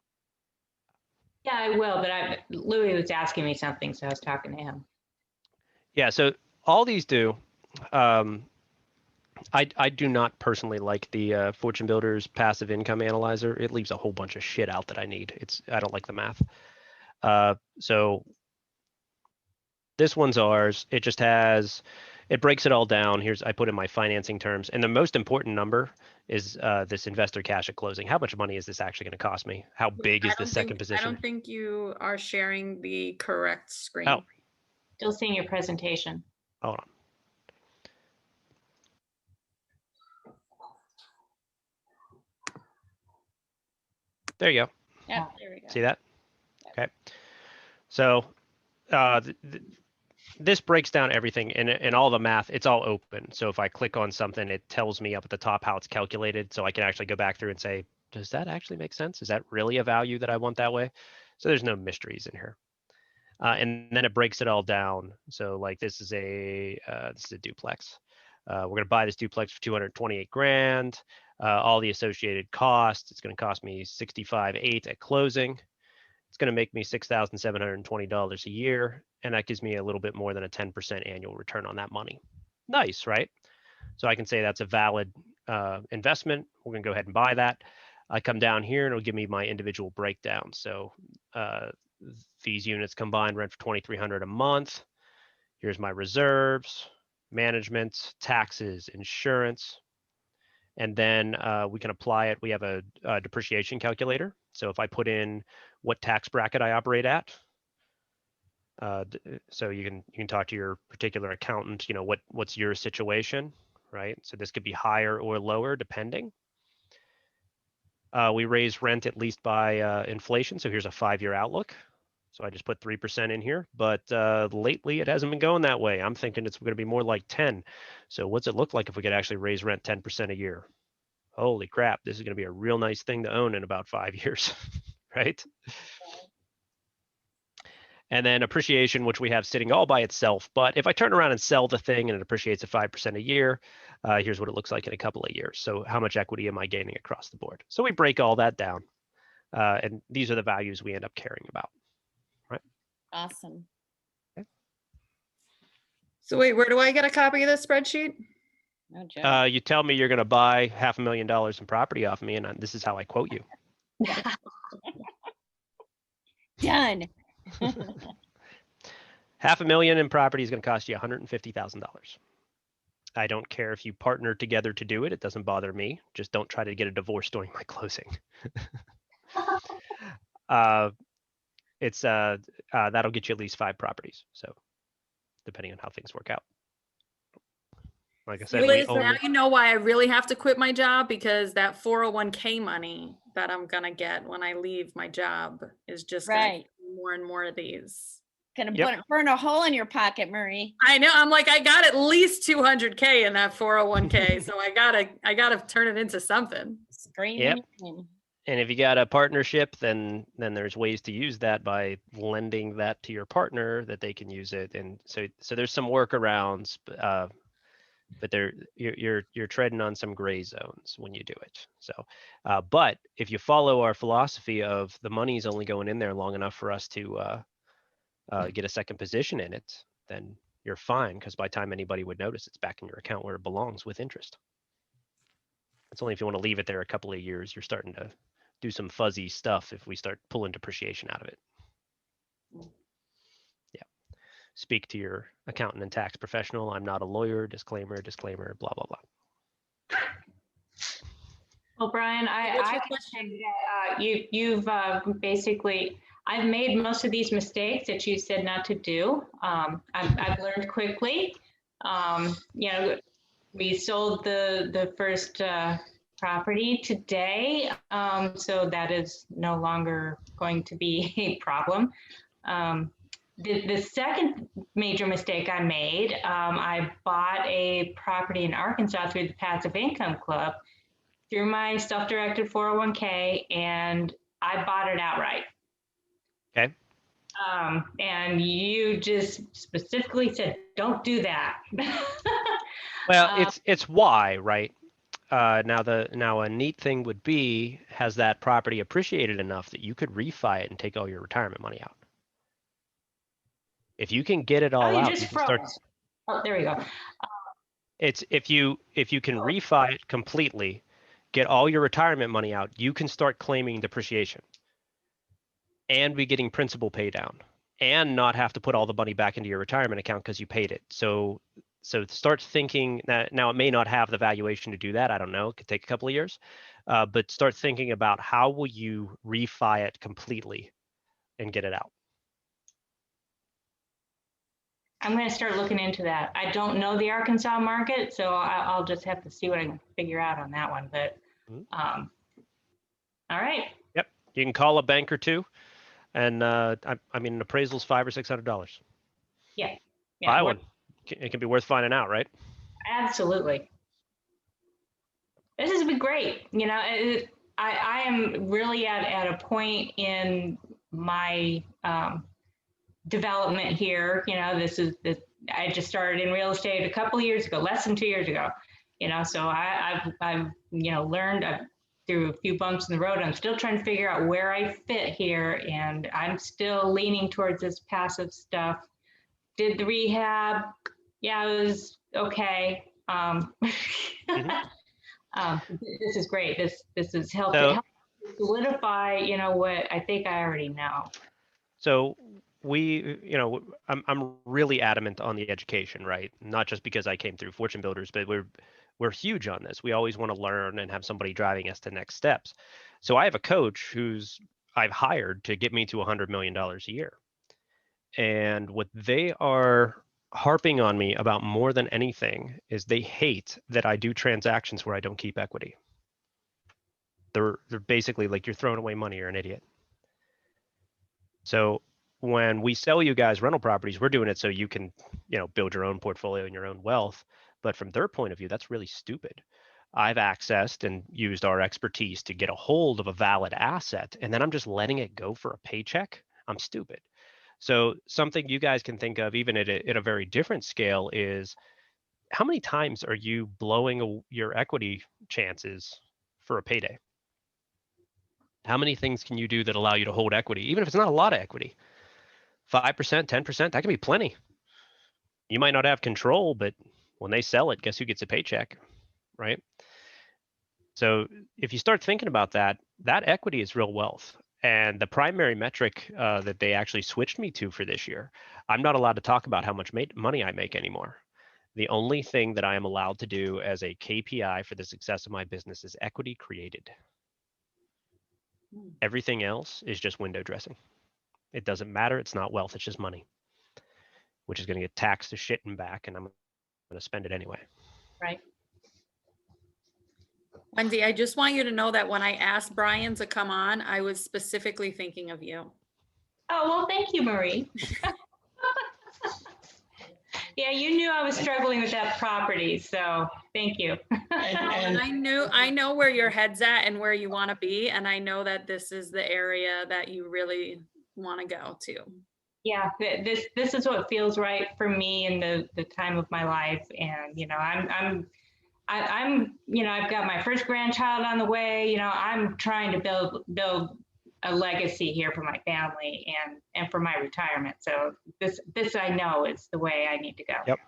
Yeah, I will, but Louis was asking me something, so I was talking to him. Yeah, so all these do. I do not personally like the Fortune Builders passive income analyzer. It leaves a whole bunch of shit out that I need. I don't like the math. So this one's ours. It just has, it breaks it all down. I put in my financing terms, and the most important number is this investor cash at closing. How much money is this actually going to cost me? How big is the second position? I don't think you are sharing the correct screen. Oh. Still seeing your presentation. Hold on. There you go. Yeah, there we go. See that? Okay. So this breaks down everything and all the math. It's all open. So if I click on something, it tells me up at the top how it's calculated. So I can actually go back through and say, does that actually make sense? Is that really a value that I want that way? So there's no mysteries in here. And then it breaks it all down. So like this is a duplex. We're going to buy this duplex for 228 grand. All the associated costs. It's going to cost me $65,800 at closing. It's going to make me $6,720 a year, and that gives me a little bit more than a 10% annual return on that money. Nice, right? So I can say that's a valid investment. We're going to go ahead and buy that. I come down here and it'll give me my individual breakdown. So these units combined rent for $2,300 a month. Here's my reserves, management, taxes, insurance. And then we can apply it. We have a depreciation calculator. So if I put in what tax bracket I operate at, so you can talk to your particular accountant, what's your situation, right? So this could be higher or lower depending. We raise rent at least by inflation. So here's a 5-year outlook. So I just put 3% in here, but lately it hasn't been going that way. I'm thinking it's going to be more like 10. So what's it look like if we could actually raise rent 10% a year? Holy crap, this is going to be a real nice thing to own in about 5 years, right? And then appreciation, which we have sitting all by itself. But if I turn around and sell the thing and it appreciates at 5% a year, here's what it looks like in a couple of years. So how much equity am I gaining across the board? So we break all that down. And these are the values we end up caring about, right? Awesome. Okay. So wait, where do I get a copy of this spreadsheet? No joke. You tell me you're going to buy $500,000 in property off me, and this is how I quote you. Done. $500,000 in property is going to cost you $150,000. I don't care if you partner together to do it. It doesn't bother me. Just don't try to get a divorce during my closing. That'll get you at least 5 properties. So depending on how things work out. Like I said, now you know why I really have to quit my job, because that 401k money that I'm gonna get when I leave my job is just gonna more and more of these. Gonna burn a hole in your pocket, Murray. I know. I'm like, I got at least 200k in that 401k, so I gotta turn it into something. Screaming. Yep. And if you got a partnership, then there's ways to use that by lending that to your partner that they can use it. And so there's some workarounds. but you're treading on some gray zones when you do it. So, but if you follow our philosophy of the money's only going in there long enough for us to get a second position in it, then you're fine, because by the time anybody would notice, it's back in your account where it belongs with interest. It's only if you want to leave it there a couple of years, you're starting to do some fuzzy stuff if we start pulling depreciation out of it. Speak to your accountant and tax professional. I'm not a lawyer. Disclaimer, disclaimer, blah, blah, blah. Well, Brian, What's I your can question? say that, you've basically, I've made most of these mistakes that you said not to do. I've learned quickly. You know, we sold the first property today, so that is no longer going to be a problem. The second major mistake I made, I bought a property in Arkansas through the Passive Income Club through my self-directed 401k, and I bought it outright. Okay. And you just specifically said, don't do that. Well, it's why, right? Now a neat thing would be, has that property appreciated enough that you could refi it and take all your retirement money out? If you can get it all you out, just you can start. froze. Oh, there we go. It's if you can refi it completely, get all your retirement money out, you can start claiming depreciation and be getting principal pay down and not have to put all the money back into your retirement account because you paid it. So start thinking that now it may not have the valuation to do that. I don't know. It could take a couple of years, but start thinking about how will you refi it completely and get it out. I'm going to start looking into that. I don't know the Arkansas market, so I'll just have to see what I can figure out on that one. But all right. Yep, you can call a bank or two, and I mean, an appraisal's $500 or $600. Yeah. Buy one. It can be worth finding out, right? Absolutely. This has been great. You know, I am really at a point in my development here. You know, I just started in real estate a couple of years ago, less than 2 years ago. You know, so I've learned through a few bumps in the road. I'm still trying to figure out where I fit here, and I'm still leaning towards this passive stuff. Did the rehab? Yeah, it was okay. This is great. This has helped solidify, you know, what I think I already know. So I'm really adamant on the education, right? Not just because I came through Fortune Builders, but we're huge on this. We always want to learn and have somebody driving us to next steps. So I have a coach who's I've hired to get me to $100 million a year. And what they are harping on me about more than anything is they hate that I do transactions where I don't keep equity. They're basically like, you're throwing away money, you're an idiot. So when we sell you guys rental properties, we're doing it so you can, build your own portfolio and your own wealth. But from their point of view, that's really stupid. I've accessed and used our expertise to get a hold of a valid asset, and then I'm just letting it go for a paycheck. I'm stupid. So something you guys can think of, even at a very different scale, is how many times are you blowing your equity chances for a payday? How many things can you do that allow you to hold equity, even if it's not a lot of equity? 5%, 10%, that can be plenty. You might not have control, but when they sell it, guess who gets a paycheck, right? So if you start thinking about that, that equity is real wealth. And the primary metric that they actually switched me to for this year, I'm not allowed to talk about how much money I make anymore. The only thing that I am allowed to do as a KPI for the success of my business is equity created. Everything else is just window dressing. It doesn't matter. It's not wealth. It's just money, which is going to get taxed to shit and back, and I'm going to spend it anyway. Right. Wendy, I just want you to know that when I asked Brian to come on, I was specifically thinking of you. Oh, well, thank you, Marie. Yeah, you knew I was struggling with that property, so thank you. And I know where your head's at and where you want to be, and I know that this is the area that you really want to go to. Yeah, this is what feels right for me in the time of my life. And, you know, I'm, you know, I've got my first grandchild on the way. You know, I'm trying to build a legacy here for my family and for my retirement. So this I know is the way I need to go. Yep.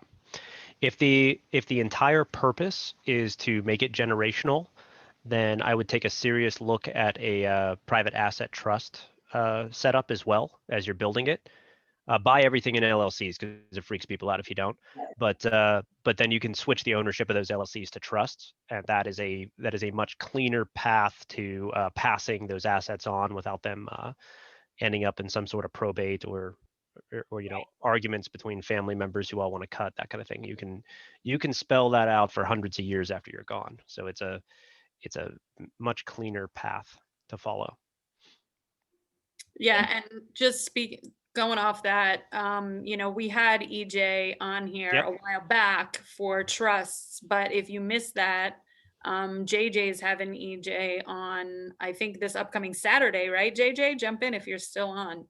If the entire purpose is to make it generational, then I would take a serious look at a private asset trust setup as well as you're building it. Buy everything in LLCs because it freaks people out if you don't. But then you can switch the ownership of those LLCs to trusts, and that is a much cleaner path to passing those assets on without them ending up in some sort of probate or you know, arguments between family members who all want to cut, that kind of thing. You can spell that out for hundreds of years after you're gone. So it's a much cleaner path to follow. Yeah, and just going off that, you know, we had EJ on here Yep. a while back for trusts, but if you missed that, JJ's having EJ on, I think this upcoming Saturday, right? JJ, jump in if you're still on.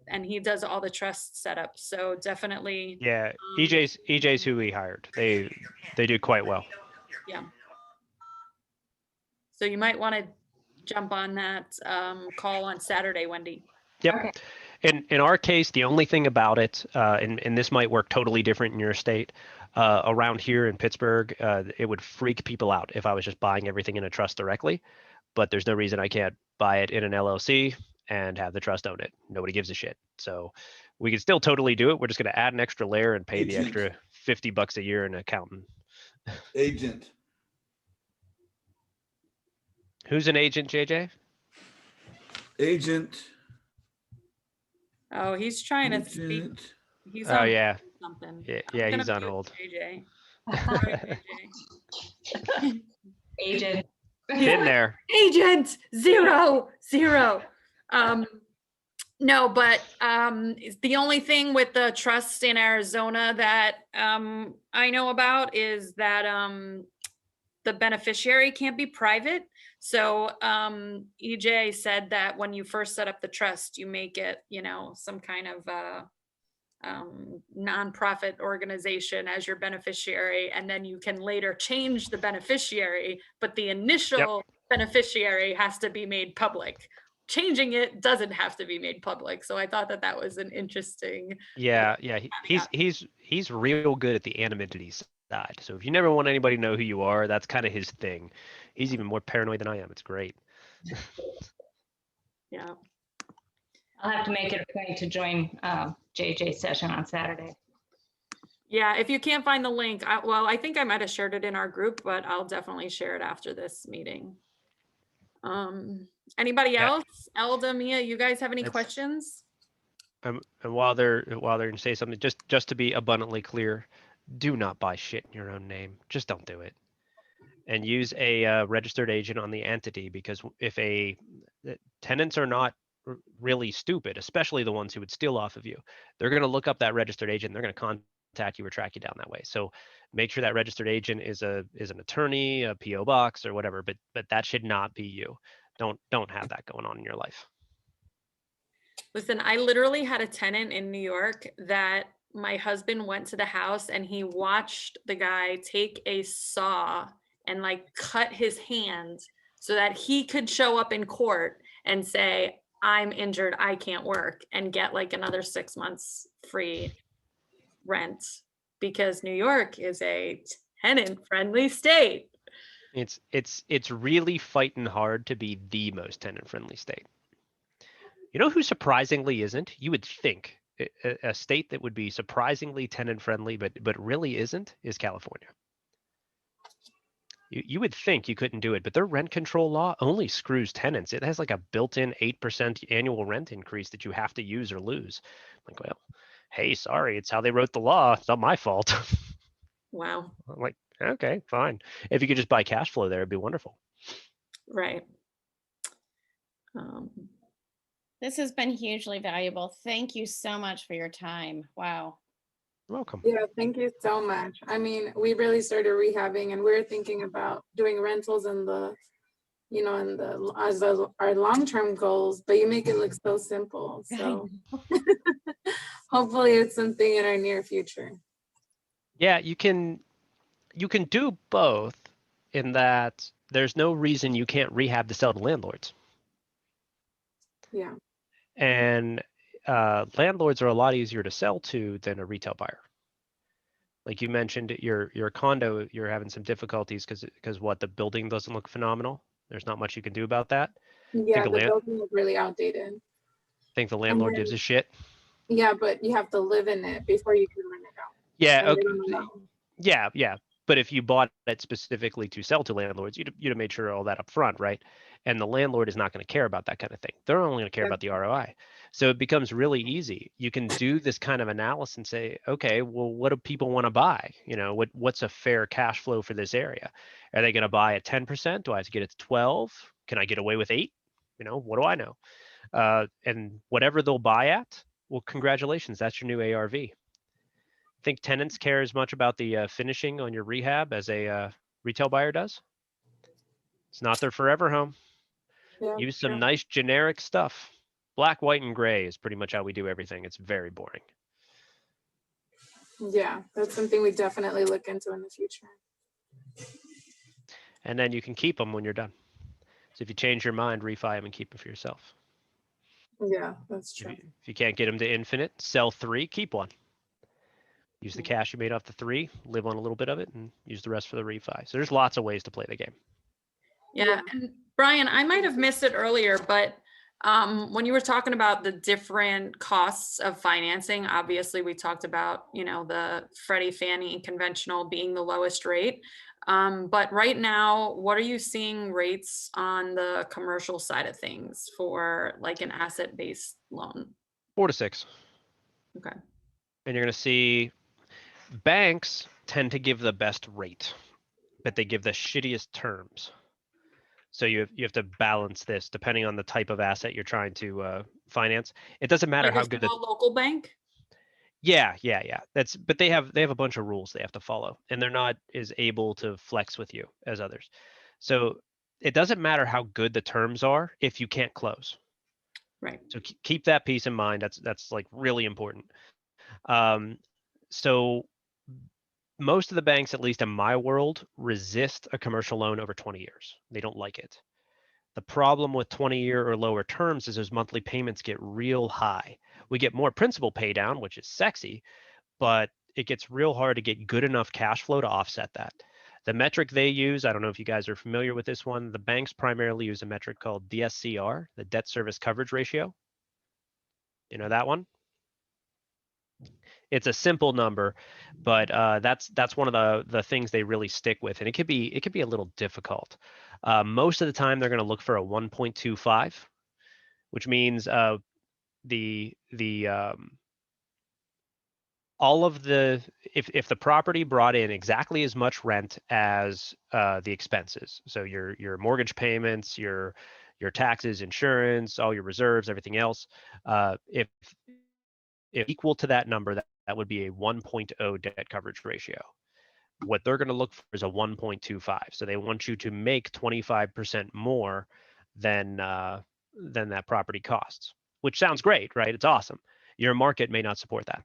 And he does all the trust setups, so definitely. Yeah, EJ's who we hired. They do quite well. Yeah. So you might want to jump on that call on Saturday, Wendy. Yep. Okay. In our case, the only thing about it, and this might work totally different in your state, around here in Pittsburgh, it would freak people out if I was just buying everything in a trust directly. But there's no reason I can't buy it in an LLC and have the trust own it. Nobody gives a shit. So we can still totally do it. We're just going to add an extra layer and pay the extra $50 a year in an accountant. Agent. Who's an agent, JJ? Agent. Oh, he's trying to speak. Agent. He's Oh on yeah, something. yeah, I'm he's gonna on mute hold. JJ. Sorry, JJ. Agent. Been there. Agent zero. No, but the only thing with the trusts in Arizona that I know about is that the beneficiary can't be private. So EJ said that when you first set up the trust, you make it, you know, some kind of nonprofit organization as your beneficiary, and then you can later change the beneficiary, but the initial beneficiary has to be made public. Changing it doesn't have to be made public. So I thought that that was an interesting. Yeah. He's real good at the anonymity side. So if you never want anybody to know who you are, that's kind of his thing. He's even more paranoid than I am. It's great. Yeah. I'll have to make it a point to join JJ's session on Saturday. Yeah, if you can't find the link, I think I might have shared it in our group, but I'll definitely share it after this meeting. Anybody else? Elda, Mia, you guys have any questions? And while they're going to say something, just to be abundantly clear, do not buy shit in your own name. Just don't do it. And use a registered agent on the entity, because if tenants are not really stupid, especially the ones who would steal off of you, they're going to look up that registered agent. They're going to contact you or track you down that way. So make sure that registered agent is an attorney, a PO box, or whatever. But that should not be you. Don't have that going on in your life. Listen, I literally had a tenant in New York that my husband went to the house and he watched the guy take a saw and like cut his hand so that he could show up in court and say, I'm injured, I can't work, and get like another 6 months free rent, because New York is a tenant-friendly state. It's really fighting hard to be the most tenant-friendly state. You know who surprisingly isn't? You would think a state that would be surprisingly tenant-friendly, but really isn't, is California. You would think you couldn't do it, but their rent control law only screws tenants. It has like a built-in 8% annual rent increase that you have to use or lose. Like, well, hey, sorry, it's how they wrote the law. It's not my fault. Wow. I'm like, okay, fine. If you could just buy cash flow there, it'd be wonderful. Right. This has been hugely valuable. Thank you so much for your time. Wow. You're welcome. Yeah, thank you so much. I mean, we really started rehabbing and we're thinking about doing rentals in the, you know, and our long-term goals, but you make it look so simple. So hopefully it's something in our near future. Yeah, you can do both in that there's no reason you can't rehab to sell to landlords. Yeah. And landlords are a lot easier to sell to than a retail buyer. Like you mentioned, your condo, you're having some difficulties because what, the building doesn't look phenomenal. There's not much you can do about that. Yeah, the building is really outdated. Think the landlord gives a shit. Yeah, but you have to live in it before you can rent it out. Yeah, okay. Yeah. But if you bought it specifically to sell to landlords, you'd have made sure all that up front, right? And the landlord is not going to care about that kind of thing. They're only going to care about the ROI. So it becomes really easy. You can do this kind of analysis and say, okay, well, what do people want to buy? You know, what's a fair cash flow for this area? Are they going to buy at 10%? Do I have to get it to 12? Can I get away with 8? You know, what do I know? And whatever they'll buy at, well, congratulations, that's your new ARV. Think tenants care as much about the finishing on your rehab as a retail buyer does? It's not their forever home. Yeah, use some nice generic stuff. Black, white, and gray is pretty much how we do everything. It's very boring. Yeah, that's something we definitely look into in the future. And then you can keep them when you're done. So if you change your mind, refi them and keep them for yourself. Yeah, that's true. If you can't get them to infinite, sell 3, keep 1. Use the cash you made off the 3, live on a little bit of it, and use the rest for the refi. So there's lots of ways to play the game. Yeah, and Brian, I might have missed it earlier, but when you were talking about the different costs of financing, obviously we talked about, you know, the Freddie, Fannie conventional being the lowest rate. But right now, what are you seeing rates on the commercial side of things for like an asset-based loan? 4 to 6. Okay. And you're going to see banks tend to give the best rate, but they give the shittiest terms. So you have to balance this depending on the type of asset you're trying to finance. It doesn't matter Like how a good small local bank. Yeah. But they have a bunch of rules they have to follow, and they're not as able to flex with you as others. So it doesn't matter how good the terms are if you can't close. Right. So keep that piece in mind. That's like really important. So most of the banks, at least in my world, resist a commercial loan over 20 years. They don't like it. The problem with 20-year or lower terms is those monthly payments get real high. We get more principal pay down, which is sexy, but it gets real hard to get good enough cash flow to offset that. The metric they use, I don't know if you guys are familiar with this one, the banks primarily use a metric called DSCR, the debt service coverage ratio. You know that one? It's a simple number, but that's one of the things they really stick with, and it could be a little difficult. Most of the time, they're going to look for a 1.25, which means all of the if the property brought in exactly as much rent as the expenses, so your mortgage payments, your taxes, insurance, all your reserves, everything else, if equal to that number, that would be a 1.0 debt coverage ratio. What they're going to look for is a 1.25. So they want you to make 25% more than that property costs, which sounds great, right? It's awesome. Your market may not support that.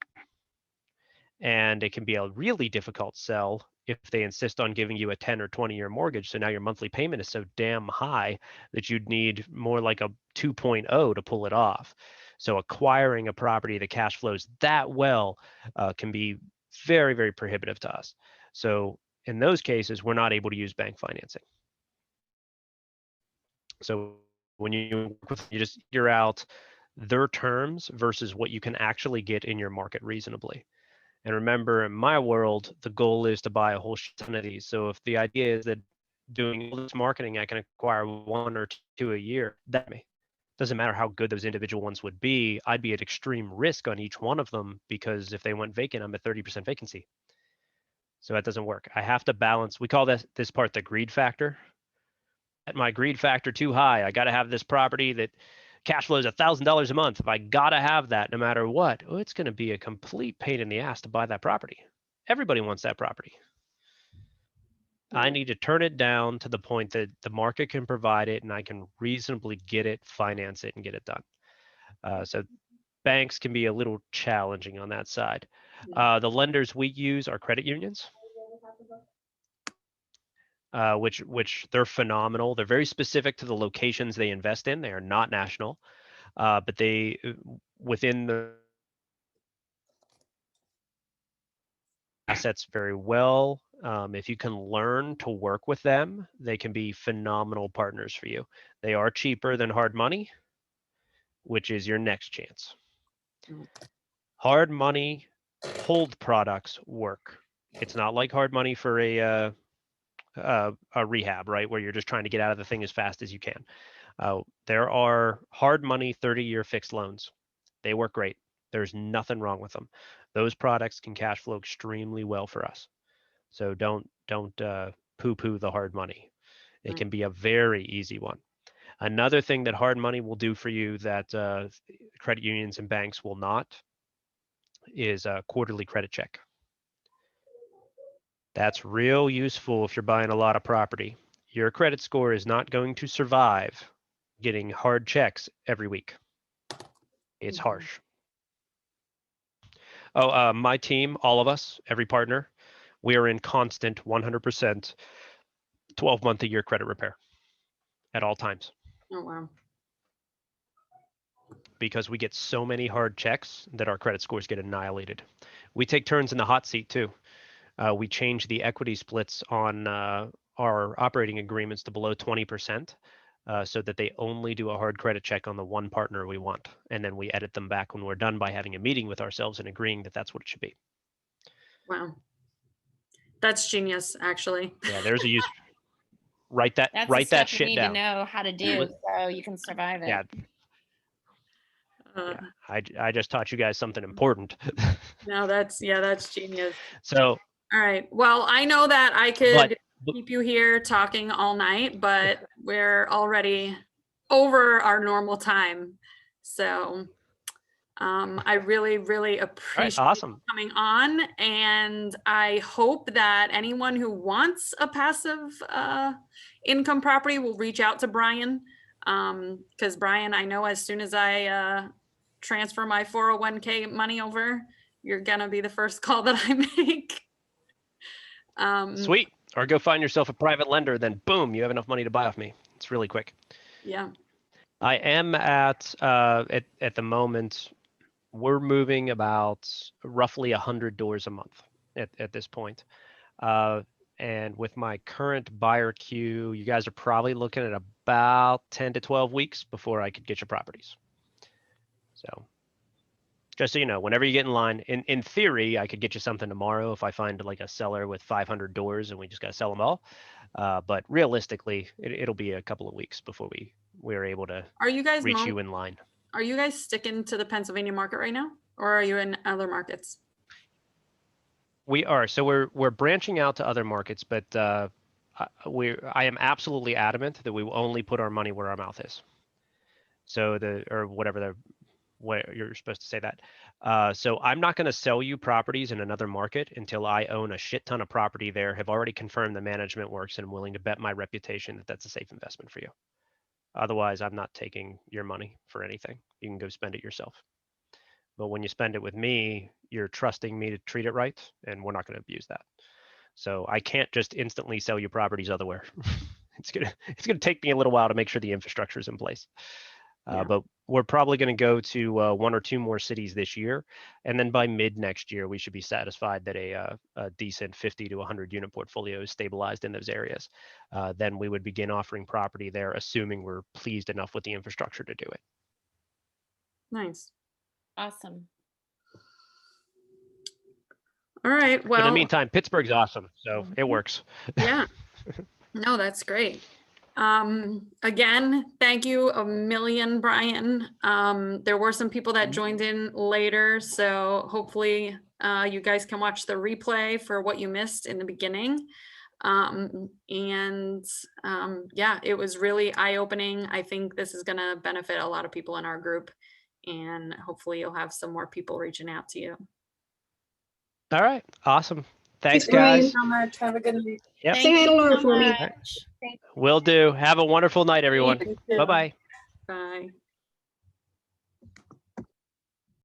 And it can be a really difficult sell if they insist on giving you a 10 or 20-year mortgage. So now your monthly payment is so damn high that you'd need more like a 2.0 to pull it off. So acquiring a property that cash flows that well can be very, very prohibitive to us. So in those cases, we're not able to use bank financing. So when you just figure out their terms versus what you can actually get in your market reasonably. And remember, in my world, the goal is to buy a whole ton of these. So if the idea is that doing all this marketing, I can acquire 1 or 2 a year, that doesn't matter how good those individual ones would be. I'd be at extreme risk on each one of them because if they went vacant, I'm at 30% vacancy. So that doesn't work. I have to balance. We call this part the greed factor. At my greed factor too high, I got to have this property that cash flows $1,000 a month. If I got to have that no matter what, it's going to be a complete pain in the ass to buy that property. Everybody wants that property. I need to turn it down to the point that the market can provide it and I can reasonably get it, finance it, and get it done. So banks can be a little challenging on that side. The lenders we use are credit unions, which they're phenomenal. They're very specific to the locations they invest in. They are not national, but they within the assets very well. If you can learn to work with them, they can be phenomenal partners for you. They are cheaper than hard money, which is your next chance. Hard money hold products work. It's not like hard money for a rehab, right, where you're just trying to get out of the thing as fast as you can. There are hard money 30-year fixed loans. They work great. There's nothing wrong with them. Those products can cash flow extremely well for us. So don't poo-poo the hard money. It can be a very easy one. Another thing that hard money will do for you that credit unions and banks will not is a quarterly credit check. That's real useful if you're buying a lot of property. Your credit score is not going to survive getting hard checks every week. It's harsh. Oh, my team, all of us, every partner, we are in constant 100% 12-month a year credit repair at all times. Oh, wow. Because we get so many hard checks that our credit scores get annihilated. We take turns in the hot seat too. We change the equity splits on our operating agreements to below 20%, so that they only do a hard credit check on the one partner we want. And then we edit them back when we're done by having a meeting with ourselves and agreeing that that's what it should be. Wow. That's genius, actually. Yeah, there's a use. Write that That's write the that stuff shit you need down. to know how to do so you can survive it. Yeah. Yeah. I just taught you guys something important. No, that's genius. So all right. Well, I know that I could keep you here talking all night, but we're already over our normal time. So I really, really appreciate you coming on. And I hope that anyone who wants a passive income property will reach out to Brian. Because Brian, I know as soon as I transfer my 401k money over, you're going to be the first call that I make. Sweet. Or go find yourself a private lender, then boom, you have enough money to buy off me. It's really quick. Yeah. I am at the moment, we're moving about roughly 100 doors a month at this point. And with my current buyer queue, you guys are probably looking at about 10 to 12 weeks before I could get your properties. So just so you know, whenever you get in line, in theory, I could get you something tomorrow if I find like a seller with 500 doors and we just got to sell them all. But realistically, it'll be a couple of weeks before we're able to reach you in line. Are you guys sticking to the Pennsylvania market right now, or are you in other markets? We are. So we're branching out to other markets, but I am absolutely adamant that we will only put our money where our mouth is. So what you're supposed to say that. So I'm not going to sell you properties in another market until I own a shit ton of property there, have already confirmed the management works, and I'm willing to bet my reputation that that's a safe investment for you. Otherwise, I'm not taking your money for anything. You can go spend it yourself. But when you spend it with me, you're trusting me to treat it right, and we're not going to abuse that. So I can't just instantly sell you properties otherwhere. It's gonna take me a little while to make sure the infrastructure is in place. But we're probably going to go to 1 or 2 more cities this year. And then by mid next year, we should be satisfied that a decent 50 to 100 unit portfolio is stabilized in those areas. Then we would begin offering property there, assuming we're pleased enough with the infrastructure to do it. Nice. Awesome. All right. Well, but in the meantime, Pittsburgh's awesome. So it works. Yeah. No, that's great. Again, thank you a million, Brian. There were some people that joined in later, so hopefully you guys can watch the replay for what you missed in the beginning. Yeah, it was really eye-opening. I think this is going to benefit a lot of people in our group, and hopefully you'll have some more people reaching out to you. All right. Awesome. Thanks, Keep praying. guys. So much. Have a good night. Yep. Say hi to Laura so for me. much. Will do. Have a wonderful night, everyone. You too. Bye-bye. Bye.